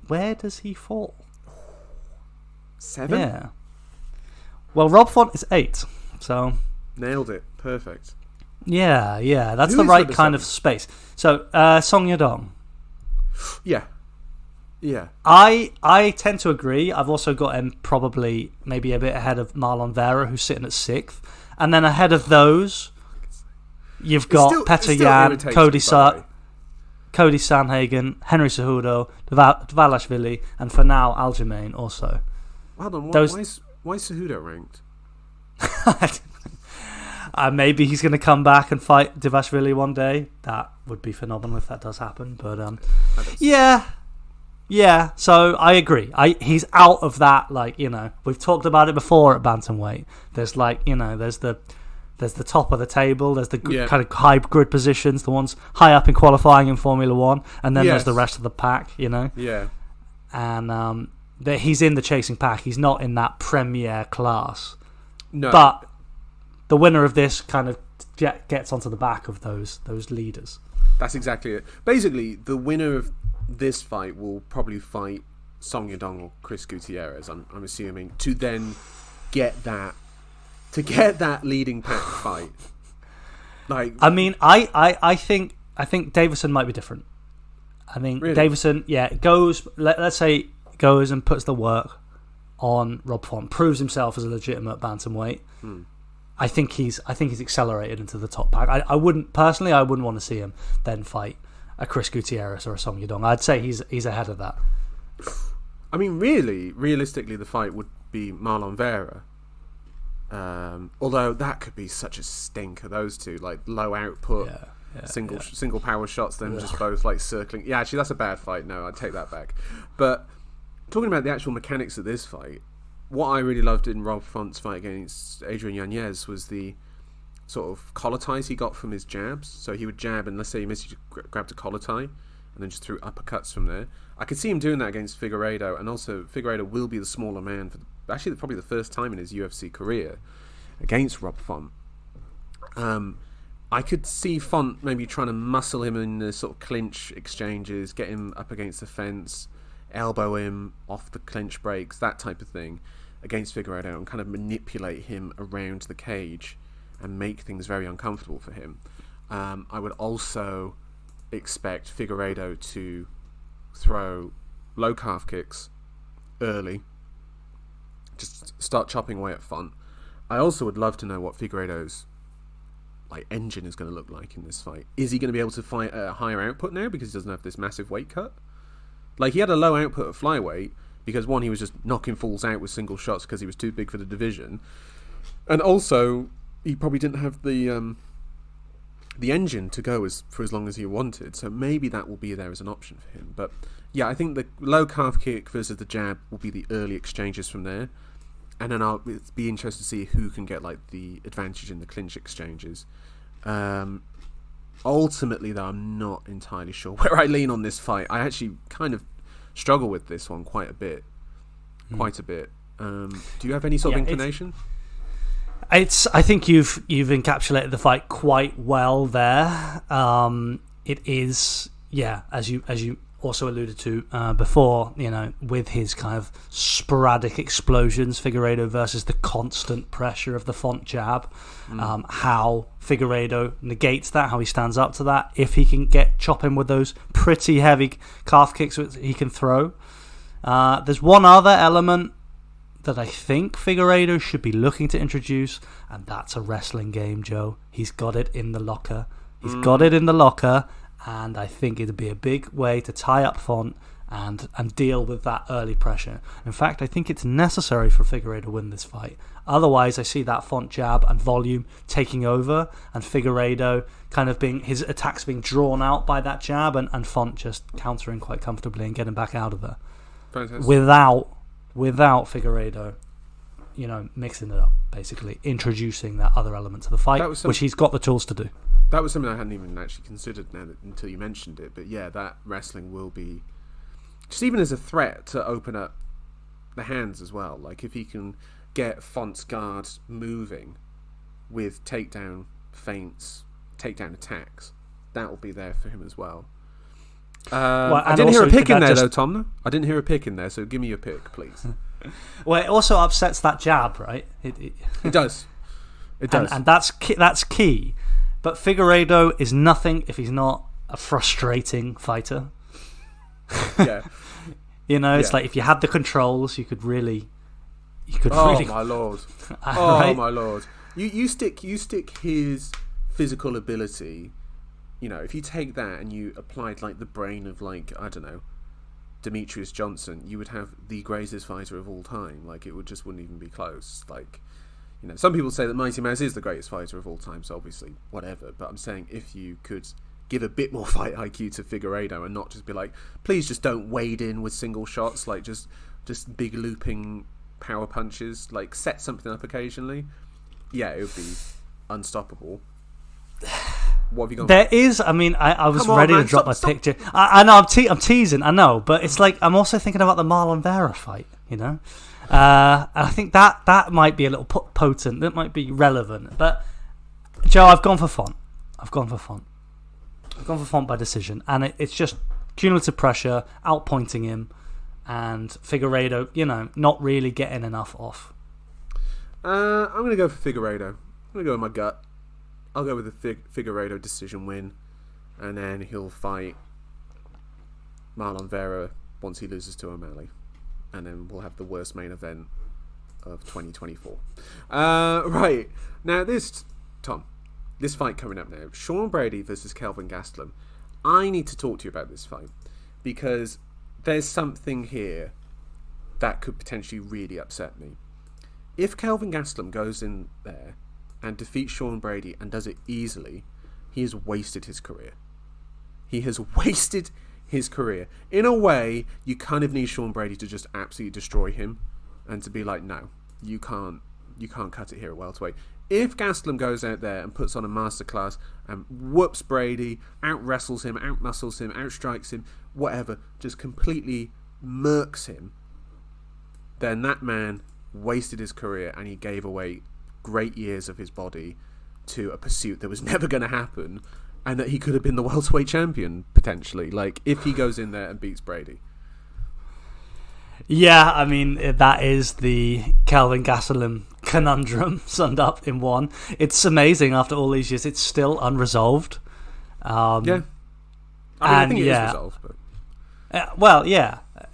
Speaker 2: where does he fall?
Speaker 1: 7?
Speaker 2: Yeah. Well, Rob Font is 8, so...
Speaker 1: Nailed it. Perfect.
Speaker 2: Yeah, that's
Speaker 1: Who
Speaker 2: the right kind
Speaker 1: 7?
Speaker 2: of space. So, Song Yadong.
Speaker 1: Yeah.
Speaker 2: I tend to agree. I've also got him probably maybe a bit ahead of Marlon Vera, who's sitting at 6th. And then ahead of those... You've got Petr Yan, Cody Sanhagen, Henry Cejudo, Dvalishvili, and for now Aljamain also.
Speaker 1: Hold on, why is Cejudo ranked?
Speaker 2: Maybe he's going to come back and fight Dvalishvili one day. That would be phenomenal if that does happen. But yeah. So I agree. He's out of that. Like, we've talked about it before at bantamweight. There's There's the top of the table. There's the kind of high grid positions, the ones high up in qualifying in Formula One, and then there's the rest of the pack.
Speaker 1: Yeah.
Speaker 2: And he's in the chasing pack. He's not in that premier class.
Speaker 1: No.
Speaker 2: But the winner of this kind of gets onto the back of those leaders.
Speaker 1: That's exactly it. Basically, the winner of this fight will probably fight Song Yadong or Chris Gutierrez. I'm assuming, to then get that. To get that leading pack fight, I
Speaker 2: think Deiveson might be different. I think
Speaker 1: really?
Speaker 2: Deiveson, goes. Let's say goes and puts the work on Rob Font, proves himself as a legitimate bantamweight. I think he's accelerated into the top pack. I wouldn't want to see him then fight a Chris Gutierrez or a Song Yadong. I'd say he's ahead of that.
Speaker 1: I mean, realistically, the fight would be Marlon Vera. Although that could be such a stinker, those two, like low output, single power shots, then just both like circling. Yeah, actually, that's a bad fight. No, I take that back. But talking about the actual mechanics of this fight, what I really loved in Rob Font's fight against Adrian Yanez was the sort of collar ties he got from his jabs. So he would jab, and let's say he missed, he grabbed a collar tie, and then just threw uppercuts from there. I could see him doing that against Figueiredo, and also Figueiredo will be the smaller man for probably the first time in his UFC career against Rob Font. I could see Font maybe trying to muscle him in the sort of clinch exchanges, get him up against the fence, elbow him off the clinch breaks, that type of thing, against Figueiredo, and kind of manipulate him around the cage and make things very uncomfortable for him. I would also expect Figueiredo to throw low calf kicks early, just start chopping away at Font. I also would love to know what Figueiredo's engine is going to look like in this fight. Is he going to be able to fight at a higher output now because he doesn't have this massive weight cut? Like, he had a low output at flyweight because, one, he was just knocking fools out with single shots because he was too big for the division, and also he probably didn't have the engine to go for as long as he wanted. So maybe that will be there as an option for him. But yeah, I think the low calf kick versus the jab will be the early exchanges from there. And then I'll be interested to see who can get the advantage in the clinch exchanges. Ultimately, though, I'm not entirely sure where I lean on this fight. I actually kind of struggle with this one quite a bit. Do you have any sort of inclination?
Speaker 2: I think you've encapsulated the fight quite well there. It is, as you also alluded to before, with his kind of sporadic explosions, Figueiredo versus the constant pressure of the Font jab, how Figueiredo negates that, how he stands up to that, if he can chop him with those pretty heavy calf kicks that he can throw. There's one other element that I think Figueiredo should be looking to introduce, and that's a wrestling game, Joe. He's got it in the locker. And I think it'd be a big way to tie up Font and deal with that early pressure. In fact, I think it's necessary for Figueiredo to win this fight. Otherwise, I see that Font jab and volume taking over, and Figueiredo kind of his attacks being drawn out by that jab, and Font just countering quite comfortably and getting back out of there.
Speaker 1: Fantastic.
Speaker 2: Without Figueiredo, mixing it up, basically introducing that other element to the fight, which he's got the tools to do.
Speaker 1: That was something I hadn't even actually considered until you mentioned it. But yeah, that wrestling will be just even as a threat to open up the hands as well. Like if he can get Font's guard moving with takedown feints, takedown attacks, that will be there for him as well. I didn't hear a pick in there though, Tom. I didn't hear a pick in there, so give me your pick, please.
Speaker 2: Well, it also upsets that jab, right? It
Speaker 1: does. It does,
Speaker 2: and that's key. But Figueiredo is nothing if he's not a frustrating fighter.
Speaker 1: Yeah.
Speaker 2: It's like if you had the controls, you could really.
Speaker 1: Oh my lord!
Speaker 2: Right?
Speaker 1: Oh my lord! You stick his physical ability. If you take that and you applied like the brain of I don't know, Demetrius Johnson, you would have the greatest fighter of all time. Like it wouldn't even be close. Like, some people say that Mighty Mouse is the greatest fighter of all time. So obviously, whatever. But I'm saying if you could give a bit more fight IQ to Figueiredo and not just be like, please just don't wade in with single shots, like just big looping power punches, like set something up occasionally. Yeah, it would be unstoppable. What have you got?
Speaker 2: There is, I was ready to drop my picture. I know, I'm teasing, I know, but it's like I'm also thinking about the Marlon Vera fight, And I think that might be a little potent, that might be relevant. But, Joe, I've gone for Font by decision, and it's just cumulative pressure, outpointing him, and Figueiredo, not really getting enough off.
Speaker 1: I'm going to go for Figueiredo. I'm going to go with my gut. I'll go with the Figueiredo decision win, and then he'll fight Marlon Vera once he loses to O'Malley, and then we'll have the worst main event of 2024. Right, now this fight coming up now, Sean Brady versus Kelvin Gastelum. I need to talk to you about this fight because there's something here that could potentially really upset me. If Kelvin Gastelum goes in there and defeats Sean Brady and does it easily, he has wasted his career. He has wasted his career. In a way, you kind of need Sean Brady to just absolutely destroy him and to be like, no, you can't cut it here at welterweight. If Gastelum goes out there and puts on a masterclass and whoops Brady, out-wrestles him, out-muscles him, outstrikes him, whatever, just completely murks him, then that man wasted his career and he gave away great years of his body to a pursuit that was never going to happen, and that he could have been the welterweight champion potentially, like if he goes in there and beats Brady.
Speaker 2: Yeah, that is the Kelvin Gastelum conundrum summed up in one. It's amazing after all these years, it's still unresolved.
Speaker 1: Yeah, I think it is resolved, but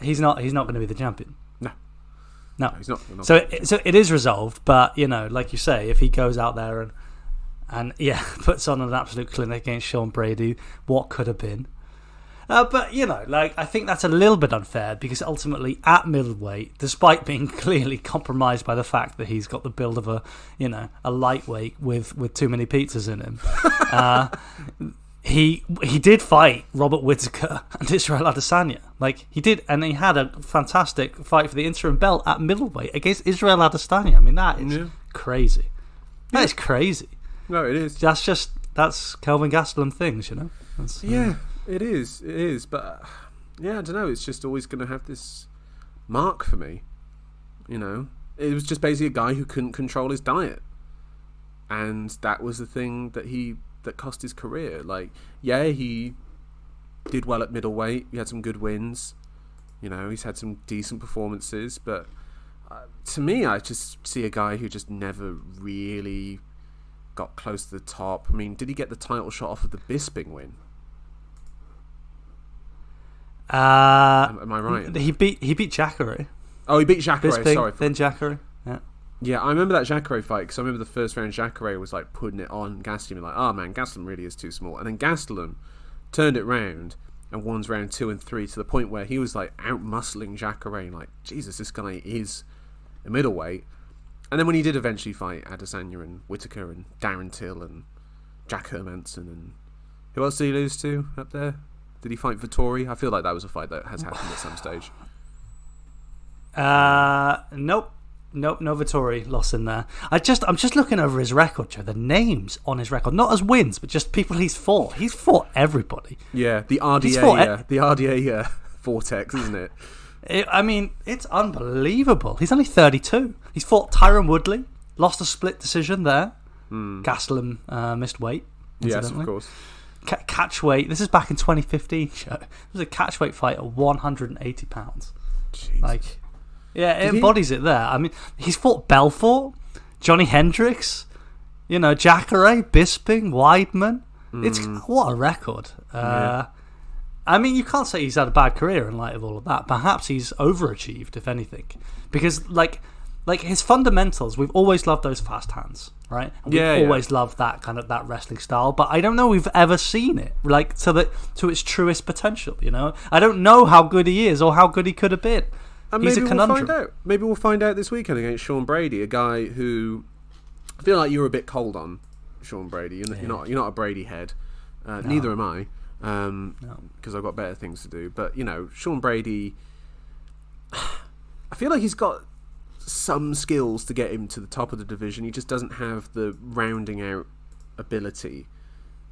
Speaker 2: he's not going to be the champion. No,
Speaker 1: he's not.
Speaker 2: So it is resolved, but like you say, if he goes out there and puts on an absolute clinic against Sean Brady, what could have been? But I think that's a little bit unfair because ultimately at middleweight, despite being clearly compromised by the fact that he's got the build of a lightweight with too many pizzas in him, he did fight Robert Whittaker and Israel Adesanya. Like he did, and he had a fantastic fight for the interim belt at middleweight against Israel Adesanya. That is crazy. That is crazy.
Speaker 1: No, it is.
Speaker 2: That's Kelvin Gastelum things, That's,
Speaker 1: It is, but I don't know. It's just always going to have this mark for me. It was just basically a guy who couldn't control his diet, and that was the thing that cost his career. Like, he did well at middleweight. He had some good wins. He's had some decent performances, but to me, I just see a guy who just never really got close to the top. Did he get the title shot off of the Bisping win? Am I right?
Speaker 2: He beat Jacare.
Speaker 1: Oh, he beat Jacare.
Speaker 2: Bisping,
Speaker 1: Sorry,
Speaker 2: then Jacare.
Speaker 1: Yeah, I remember that Jacare fight because I remember the first round Jacare was like putting it on Gastelum, like, oh man, Gastelum really is too small, and then Gastelum turned it round and one's round 2 and 3, to the point where he was like out muscling Jacare. Like, Jesus, this guy is a middleweight. And then when he did eventually fight Adesanya and Whittaker and Darren Till and Jack Hermanson, and who else did he lose to up there? Did he fight Vettori? I feel like that was a fight that has happened at some stage.
Speaker 2: Nope, no Vettori loss in there. I'm just looking over his record, Joe. The names on his record, not as wins, but just people he's fought. He's fought everybody.
Speaker 1: Yeah, the RDA vortex, isn't it?
Speaker 2: It's unbelievable. He's only 32. He's fought Tyron Woodley, lost a split decision there. Gastelum missed weight.
Speaker 1: Yes, of course.
Speaker 2: Catch weight. This is back in 2015. Joe. It was a catch weight fight at 180 pounds.
Speaker 1: Jesus.
Speaker 2: Like, yeah, it embodies it there. I mean, he's fought Belfort, Johnny Hendricks, Jacare, Bisping, Weidman. It's what a record.
Speaker 1: Yeah.
Speaker 2: I mean, you can't say he's had a bad career in light of all of that. Perhaps he's overachieved, if anything, because like his fundamentals, we've always loved those fast hands, right? And we've always loved that kind of that wrestling style. But I don't know we've ever seen it like to its truest potential. I don't know how good he is or how good he could have been.
Speaker 1: And
Speaker 2: he's a conundrum.
Speaker 1: We'll find out. Maybe we'll find out this weekend against Sean Brady, a guy who I feel like you're a bit cold on, Sean Brady. You're not a Brady head. No. Neither am I. Because I've got better things to do. But Sean Brady, I feel like he's got some skills to get him to the top of the division. He just doesn't have the rounding out ability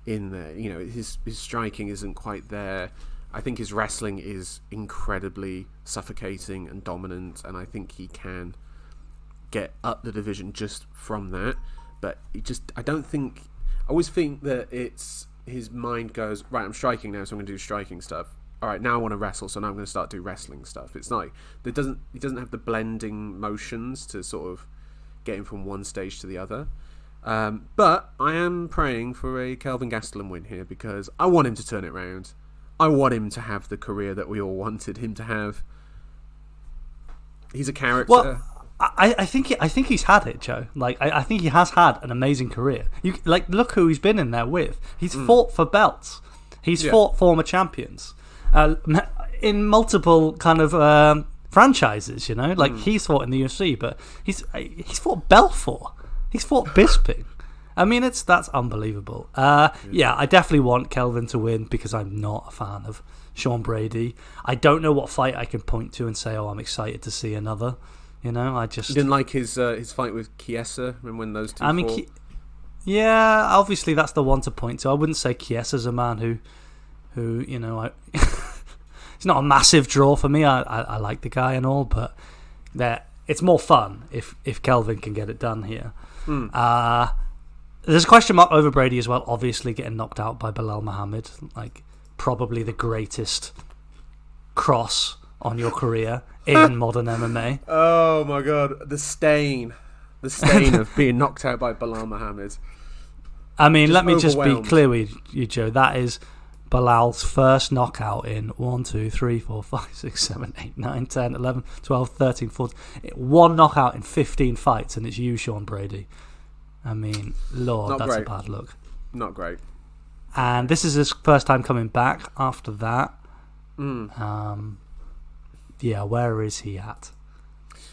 Speaker 1: in there. His striking isn't quite there. I think his wrestling is incredibly suffocating and dominant, and I think he can get up the division just from that. But I always think that it's his mind goes, right, I'm striking now, so I'm going to do striking stuff. All right, now I want to wrestle, so now I'm going to start doing wrestling stuff. It's like he doesn't have the blending motions to sort of get him from one stage to the other. But I am praying for a Kelvin Gastelum win here because I want him to turn it around. I want him to have the career that we all wanted him to have. He's a character.
Speaker 2: Well, I think he's had it, Joe. Like I think he has had an amazing career. Look who he's been in there with. He's fought for belts. He's fought former champions in multiple kind of franchises. He's fought in the UFC, but he's fought Belfort. He's fought Bisping. I mean, that's unbelievable. I definitely want Kelvin to win because I'm not a fan of Sean Brady. I don't know what fight I can point to and say, "Oh, I'm excited to see another." I just...
Speaker 1: You didn't like his fight with Chiesa when those two fought?
Speaker 2: Yeah, obviously that's the one to point to. I wouldn't say Chiesa's a man who he's not a massive draw for me. I like the guy and all, but it's more fun if Kelvin can get it done here. There's a question mark over Brady as well, obviously getting knocked out by Belal Muhammad, like probably the greatest cross on your career in modern MMA.
Speaker 1: Oh my god, the stain of being knocked out by Belal Muhammad.
Speaker 2: I mean, let me just be clear with you, Joe. That is Belal's first knockout in 1, 2, 3, 4, 5, 6, 7, 8, 9, 10, 11, 12, 13, 14. One knockout in 15 fights, and it's you, Sean Brady. I mean, Lord, that's a bad look.
Speaker 1: Not great.
Speaker 2: And this is his first time coming back after that. Where is he at?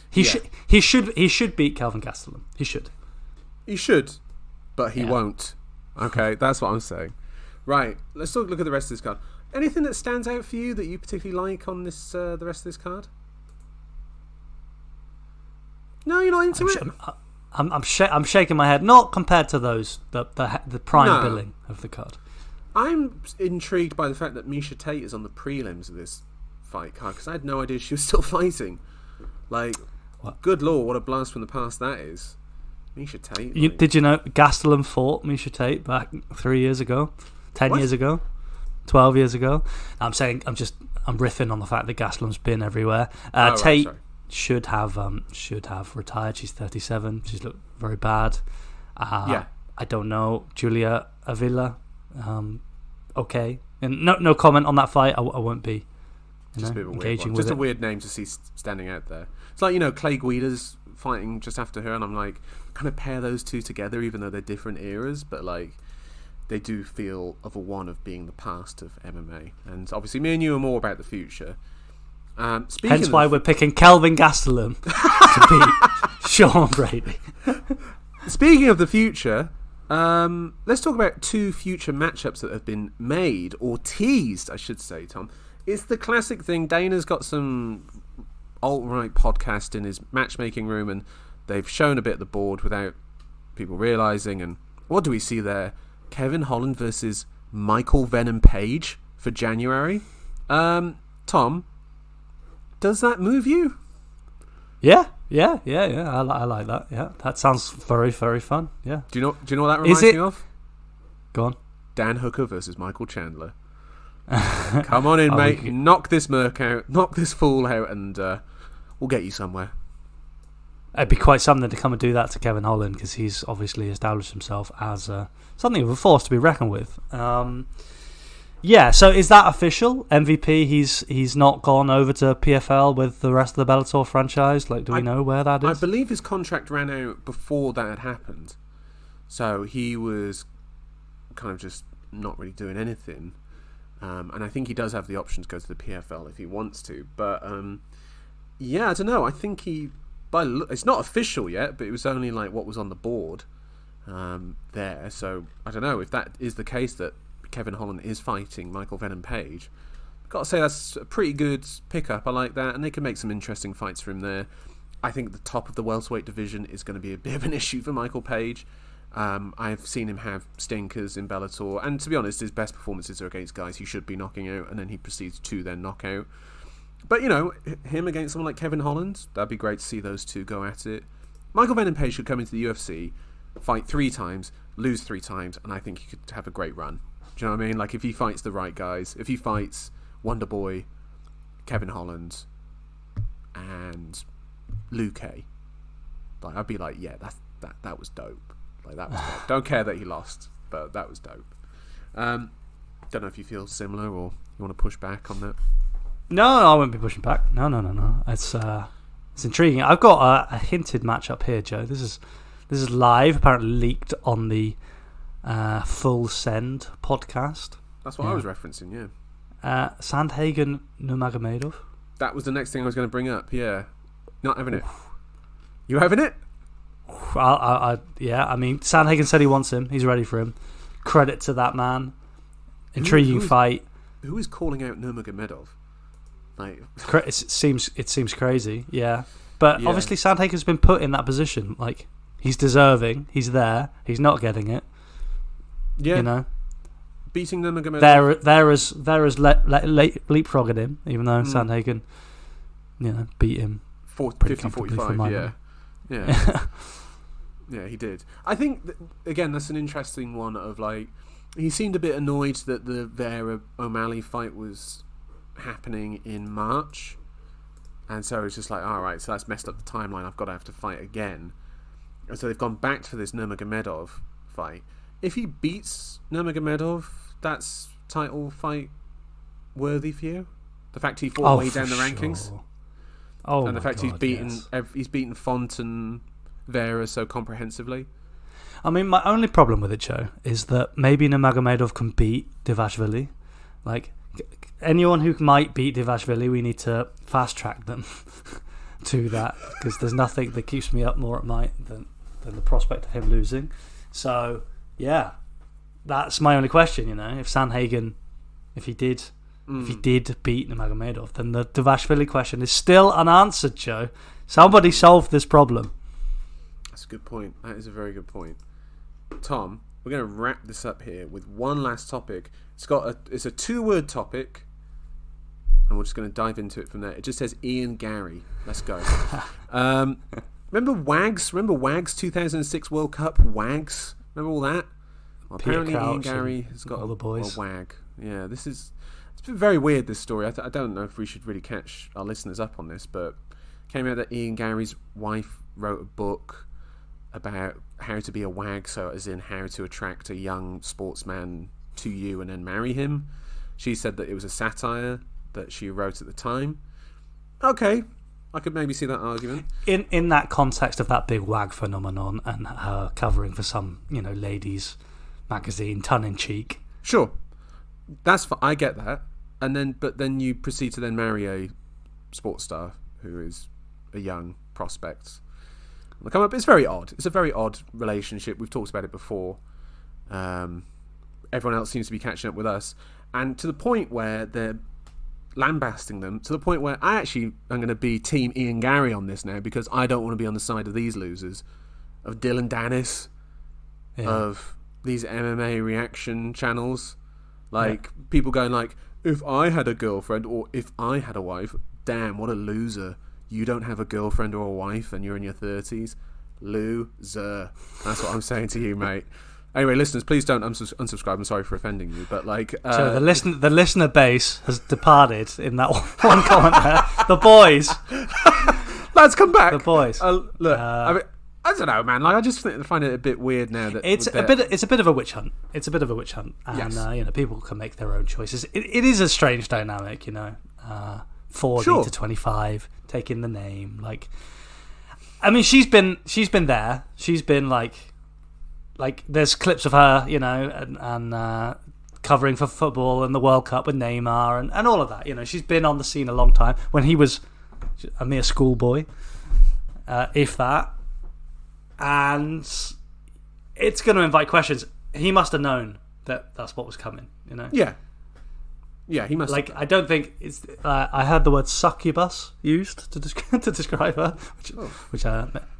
Speaker 2: He should beat Kelvin Gastelum. He should, but he won't. Okay, that's what I'm saying. Right, let's look at the rest of this card. Anything that stands out for you that you particularly like on this the rest of this card? No, you're not into it. I'm shaking my head. Not compared to those the prime billing of the card.
Speaker 1: I'm intrigued by the fact that Miesha Tate is on the prelims of this fight card because I had no idea she was still fighting. Like, good lord, what a blast from the past that is. Miesha Tate.
Speaker 2: Did you know Gastelum fought Miesha Tate back 3 years ago, 10 years ago, 12 years ago? I'm riffing on the fact that Gastelum's been everywhere. Tate should have retired. She's 37. She's looked very bad. I don't know. Julia Avila. Okay, and no comment on that fight. I won't be.
Speaker 1: Just a bit of a weird one. Just a weird name to see standing out there. It's like, Clay Guida's fighting just after her, and I'm like, kind of pair those two together, even though they're different eras. But like, they do feel of a one of being the past of MMA. And obviously, me and you are more about the future.
Speaker 2: Hence why we're picking Kelvin Gastelum to beat Sean Brady.
Speaker 1: Speaking of the future, let's talk about two future matchups that have been made, or teased, I should say, Tom. It's the classic thing. Dana's got some alt-right podcast in his matchmaking room, and they've shown a bit of the board without people realising. And what do we see there? Kevin Holland versus Michael Venom Page for January. Tom, does that move you?
Speaker 2: Yeah. I like that. Yeah, that sounds very, very fun. Yeah.
Speaker 1: Do you know what that reminds me of?
Speaker 2: Go on.
Speaker 1: Dan Hooker versus Michael Chandler. Come on in, mate. Knock this merc out. Knock this fool out, and we'll get you somewhere.
Speaker 2: It'd be quite something to come and do that to Kevin Holland, because he's obviously established himself as something of a force to be reckoned with. Yeah, so is that official? MVP, he's not gone over to PFL with the rest of the Bellator franchise? Like, do we know where that is?
Speaker 1: I believe his contract ran out before that had happened. So he was kind of just not really doing anything. And I think he does have the option to go to the PFL if he wants to. But, yeah, I don't know. I think it's not official yet, but it was only like what was on the board there. So I don't know if that is the case, that Kevin Holland is fighting Michael Venom Page. I've got to say that's a pretty good pickup. I like that, and they can make some interesting fights for him there. I think the top of the welterweight division is going to be a bit of an issue for Michael Page. I've seen him have stinkers in Bellator, and to be honest, his best performances are against guys he should be knocking out, and then he proceeds to then knock out. But, you know, him against someone like Kevin Holland, that'd be great to see those two go at it. Michael Venom Page should come into the UFC, fight 3 times, lose 3 times, and I think he could have a great run. Do you know what I mean? Like, if he fights the right guys, if he fights Wonderboy, Kevin Holland, and Luke, like, I'd be like, yeah, that was dope. Like, that was dope. Don't care that he lost, but that was dope. Don't know if you feel similar or you want to push back on that.
Speaker 2: No, I won't be pushing back. No. It's intriguing. I've got a hinted matchup here, Joe. This is live, apparently leaked on the Full Send podcast.
Speaker 1: That's what I was referencing, yeah.
Speaker 2: Sandhagen Nurmagomedov.
Speaker 1: That was the next thing I was going to bring up, yeah. Not having it. You having it?
Speaker 2: Yeah, I mean, Sandhagen said he wants him. He's ready for him. Credit to that man. Intriguing fight.
Speaker 1: Who is calling out Nurmagomedov? Like,
Speaker 2: it seems crazy, yeah. But obviously Sandhagen's been put in that position. Like, he's deserving. He's there. He's not getting it.
Speaker 1: Yeah.
Speaker 2: You know?
Speaker 1: Beating Nurmagomedov.
Speaker 2: There is leapfrogging him, even though Sandhagen, beat him
Speaker 1: 50-45, yeah. Yeah, he did. I think, again, that's an interesting one of, like, he seemed a bit annoyed that the Vera O'Malley fight was happening in March, and so it's just like, alright, so that's messed up the timeline, I've got to have to fight again. And so they've gone back to this Nurmagomedov fight. If he beats Nurmagomedov, that's title fight worthy for you? The fact he fought way down the rankings? And the fact he's beaten Font and Vera so comprehensively?
Speaker 2: I mean, my only problem with it, Joe, is that maybe Nurmagomedov can beat Divashvili. Like, anyone who might beat Divashvili, we need to fast track them to that, because there's nothing that keeps me up more at night than the prospect of him losing. So, yeah, that's my only question. If Sandhagen, if he did beat Nurmagomedov, then the Divashvili question is still unanswered, Joe. Somebody solve this problem.
Speaker 1: That's a good point. That is a very good point. Tom, we're going to wrap this up here with one last topic. It's a 2-word topic, and we're just going to dive into it from there. It just says Ian Garry. Let's go. Remember Wags? Remember Wags 2006 World Cup? Wags? Remember all that? Well, apparently Ian Garry has got a wag. Yeah, it's been very weird, this story. I don't know if we should really catch our listeners up on this, but it came out that Ian Garry's wife wrote a book about how to be a wag, so as in how to attract a young sportsman to you and then marry him. She said that it was a satire that she wrote at the time. Okay, I could maybe see that argument.
Speaker 2: In that context of that big wag phenomenon and her covering for some, ladies' magazine, tongue in cheek.
Speaker 1: Sure, I get that, but then you proceed to then marry a sports star who is a young prospect. Come up. It's very odd. It's a very odd relationship. We've talked about it before. Everyone else seems to be catching up with us, and to the point where they're lambasting them. To the point where I actually am going to be Team Ian Garry on this now, because I don't want to be on the side of these losers, of Dylan Dennis, of these MMA reaction channels, people going like, if I had a girlfriend or if I had a wife, damn, what a loser. You don't have a girlfriend or a wife and you're in your 30s. Loser. That's what I'm saying to you, mate. Anyway, listeners, please don't unsubscribe. I'm sorry for offending you, but
Speaker 2: so the listener base has departed in that one comment there. The boys,
Speaker 1: lads, come back.
Speaker 2: The boys.
Speaker 1: Look, I don't know, man. I just find it a bit weird now that
Speaker 2: it's a bit of a witch hunt. It's a bit of a witch hunt, and
Speaker 1: yes.
Speaker 2: People can make their own choices. It is a strange dynamic, 40 to 25, taking the name. I mean, she's been there. She's been like there's clips of her, and covering for football and the World Cup with Neymar and all of that. She's been on the scene a long time. When he was a mere schoolboy, if that. And it's going to invite questions. He must have known that that's what was coming,
Speaker 1: Yeah, he must.
Speaker 2: I don't think it's. I heard the word succubus used to describe her, which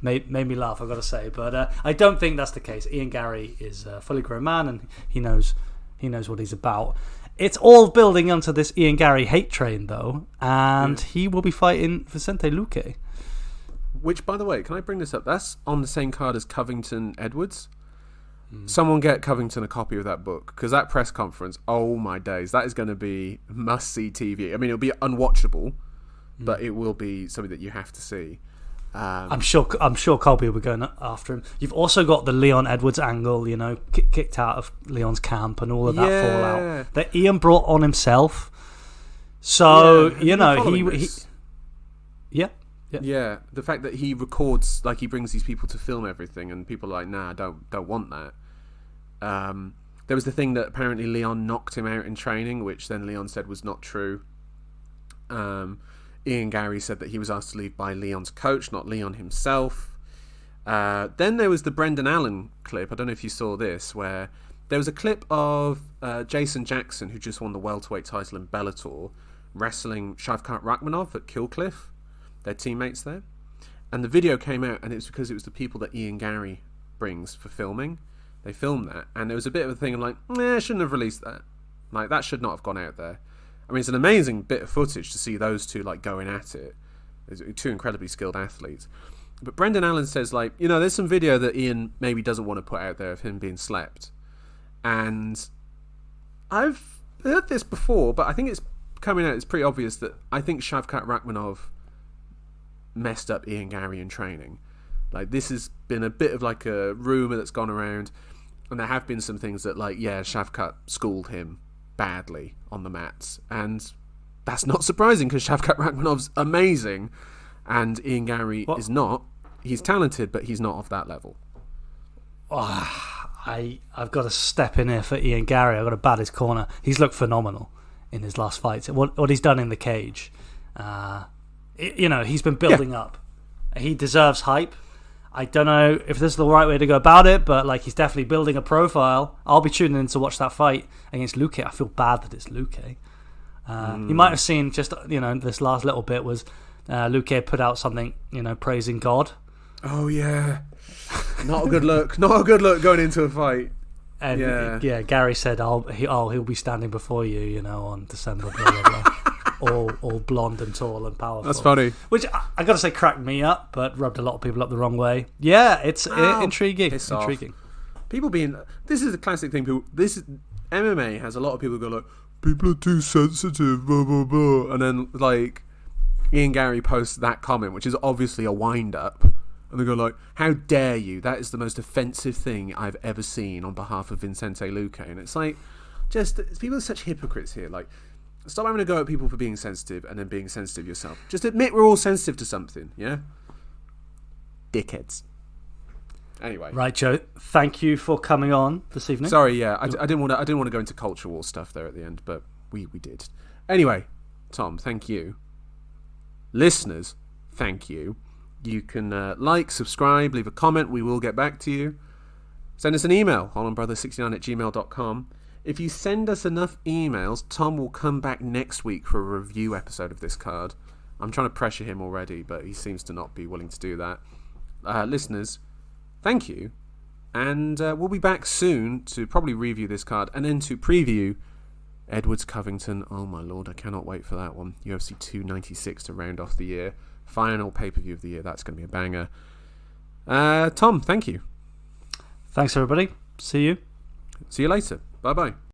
Speaker 2: made me laugh. I've got to say, but I don't think that's the case. Ian Garry is a fully grown man, and he knows what he's about. It's all building onto this Ian Garry hate train, though, and he will be fighting Vicente Luque.
Speaker 1: Which, by the way, can I bring this up? That's on the same card as Covington Edwards. Someone get Covington a copy of that book, because that press conference, oh my days, that is going to be must-see TV. I mean, it'll be unwatchable, but it will be something that you have to see.
Speaker 2: I'm sure Colby will be going after him. You've also got the Leon Edwards angle, kicked out of Leon's camp and all of that fallout that Ian brought on himself. So he
Speaker 1: Yeah, the fact that he records, he brings these people to film everything, and people are like, nah, don't want that. There was the thing that apparently Leon knocked him out in training, which then Leon said was not true. Ian Garry said that he was asked to leave by Leon's coach, not Leon himself. Then there was the Brendan Allen clip. I don't know if you saw this, where there was a clip of Jason Jackson, who just won the welterweight title in Bellator, wrestling Shavkat Rakhmonov at Killcliff. Their teammates there, and the video came out, and it was because it was the people that Ian Garry brings for filming. They filmed that, and there was a bit of a thing of I shouldn't have released that. That should not have gone out there. I mean, it's an amazing bit of footage to see those two going at it. There's two incredibly skilled athletes. But Brendan Allen says there's some video that Ian maybe doesn't want to put out there of him being slept, and I've heard this before, but I think it's coming out. It's pretty obvious that I think Shavkat Rakhmonov messed up Ian Garry in training. This has been a bit of a rumour that's gone around, and there have been some things that Shavkat schooled him badly on the mats, and that's not surprising because Shavkat Rakhmonov's amazing and Ian Garry is not. He's talented, but he's not of that level.
Speaker 2: I've got to step in here for Ian Garry. I've got to bat his corner. He's looked phenomenal in his last fights. What he's done in the cage, he's been building up. He deserves hype. I don't know if this is the right way to go about it, but he's definitely building a profile. I'll be tuning in to watch that fight against Luque. I feel bad that it's Luque. You might have seen just this last little bit was Luque put out something praising God.
Speaker 1: Oh yeah, not a good look. Not a good look going into a fight.
Speaker 2: And Garry said, he'll be standing before you, on December, blah, blah, blah. all blonde and tall and powerful.
Speaker 1: That's funny.
Speaker 2: Which I got to say cracked me up, but rubbed a lot of people up the wrong way. Yeah, it's intriguing. Intriguing.
Speaker 1: People this is a classic thing. MMA has a lot of people go people are too sensitive, blah blah blah, and then Ian Garry posts that comment, which is obviously a wind up. And they go how dare you? That is the most offensive thing I've ever seen on behalf of Vicente Luque. And it's people are such hypocrites here. Stop having to go at people for being sensitive and then being sensitive yourself. Just admit we're all sensitive to something, yeah? Dickheads. Anyway,
Speaker 2: Right, Joe. Thank you for coming on this evening.
Speaker 1: sorry, yeah, I didn't want to go into culture war stuff there at the end, but we did. Anyway, Tom, thank you. Listeners, thank you. You can like, subscribe, leave a comment. We will get back to you. Send us an email, hollandbrother69@gmail.com. If you send us enough emails, Tom will come back next week for a review episode of this card. I'm trying to pressure him already, but he seems to not be willing to do that. Listeners, thank you. And we'll be back soon to probably review this card and then to preview Edwards Covington. Oh my lord, I cannot wait for that one. UFC 296 to round off the year. Final pay-per-view of the year. That's going to be a banger. Tom, thank you.
Speaker 2: Thanks, everybody. See you.
Speaker 1: See you later. Bye-bye.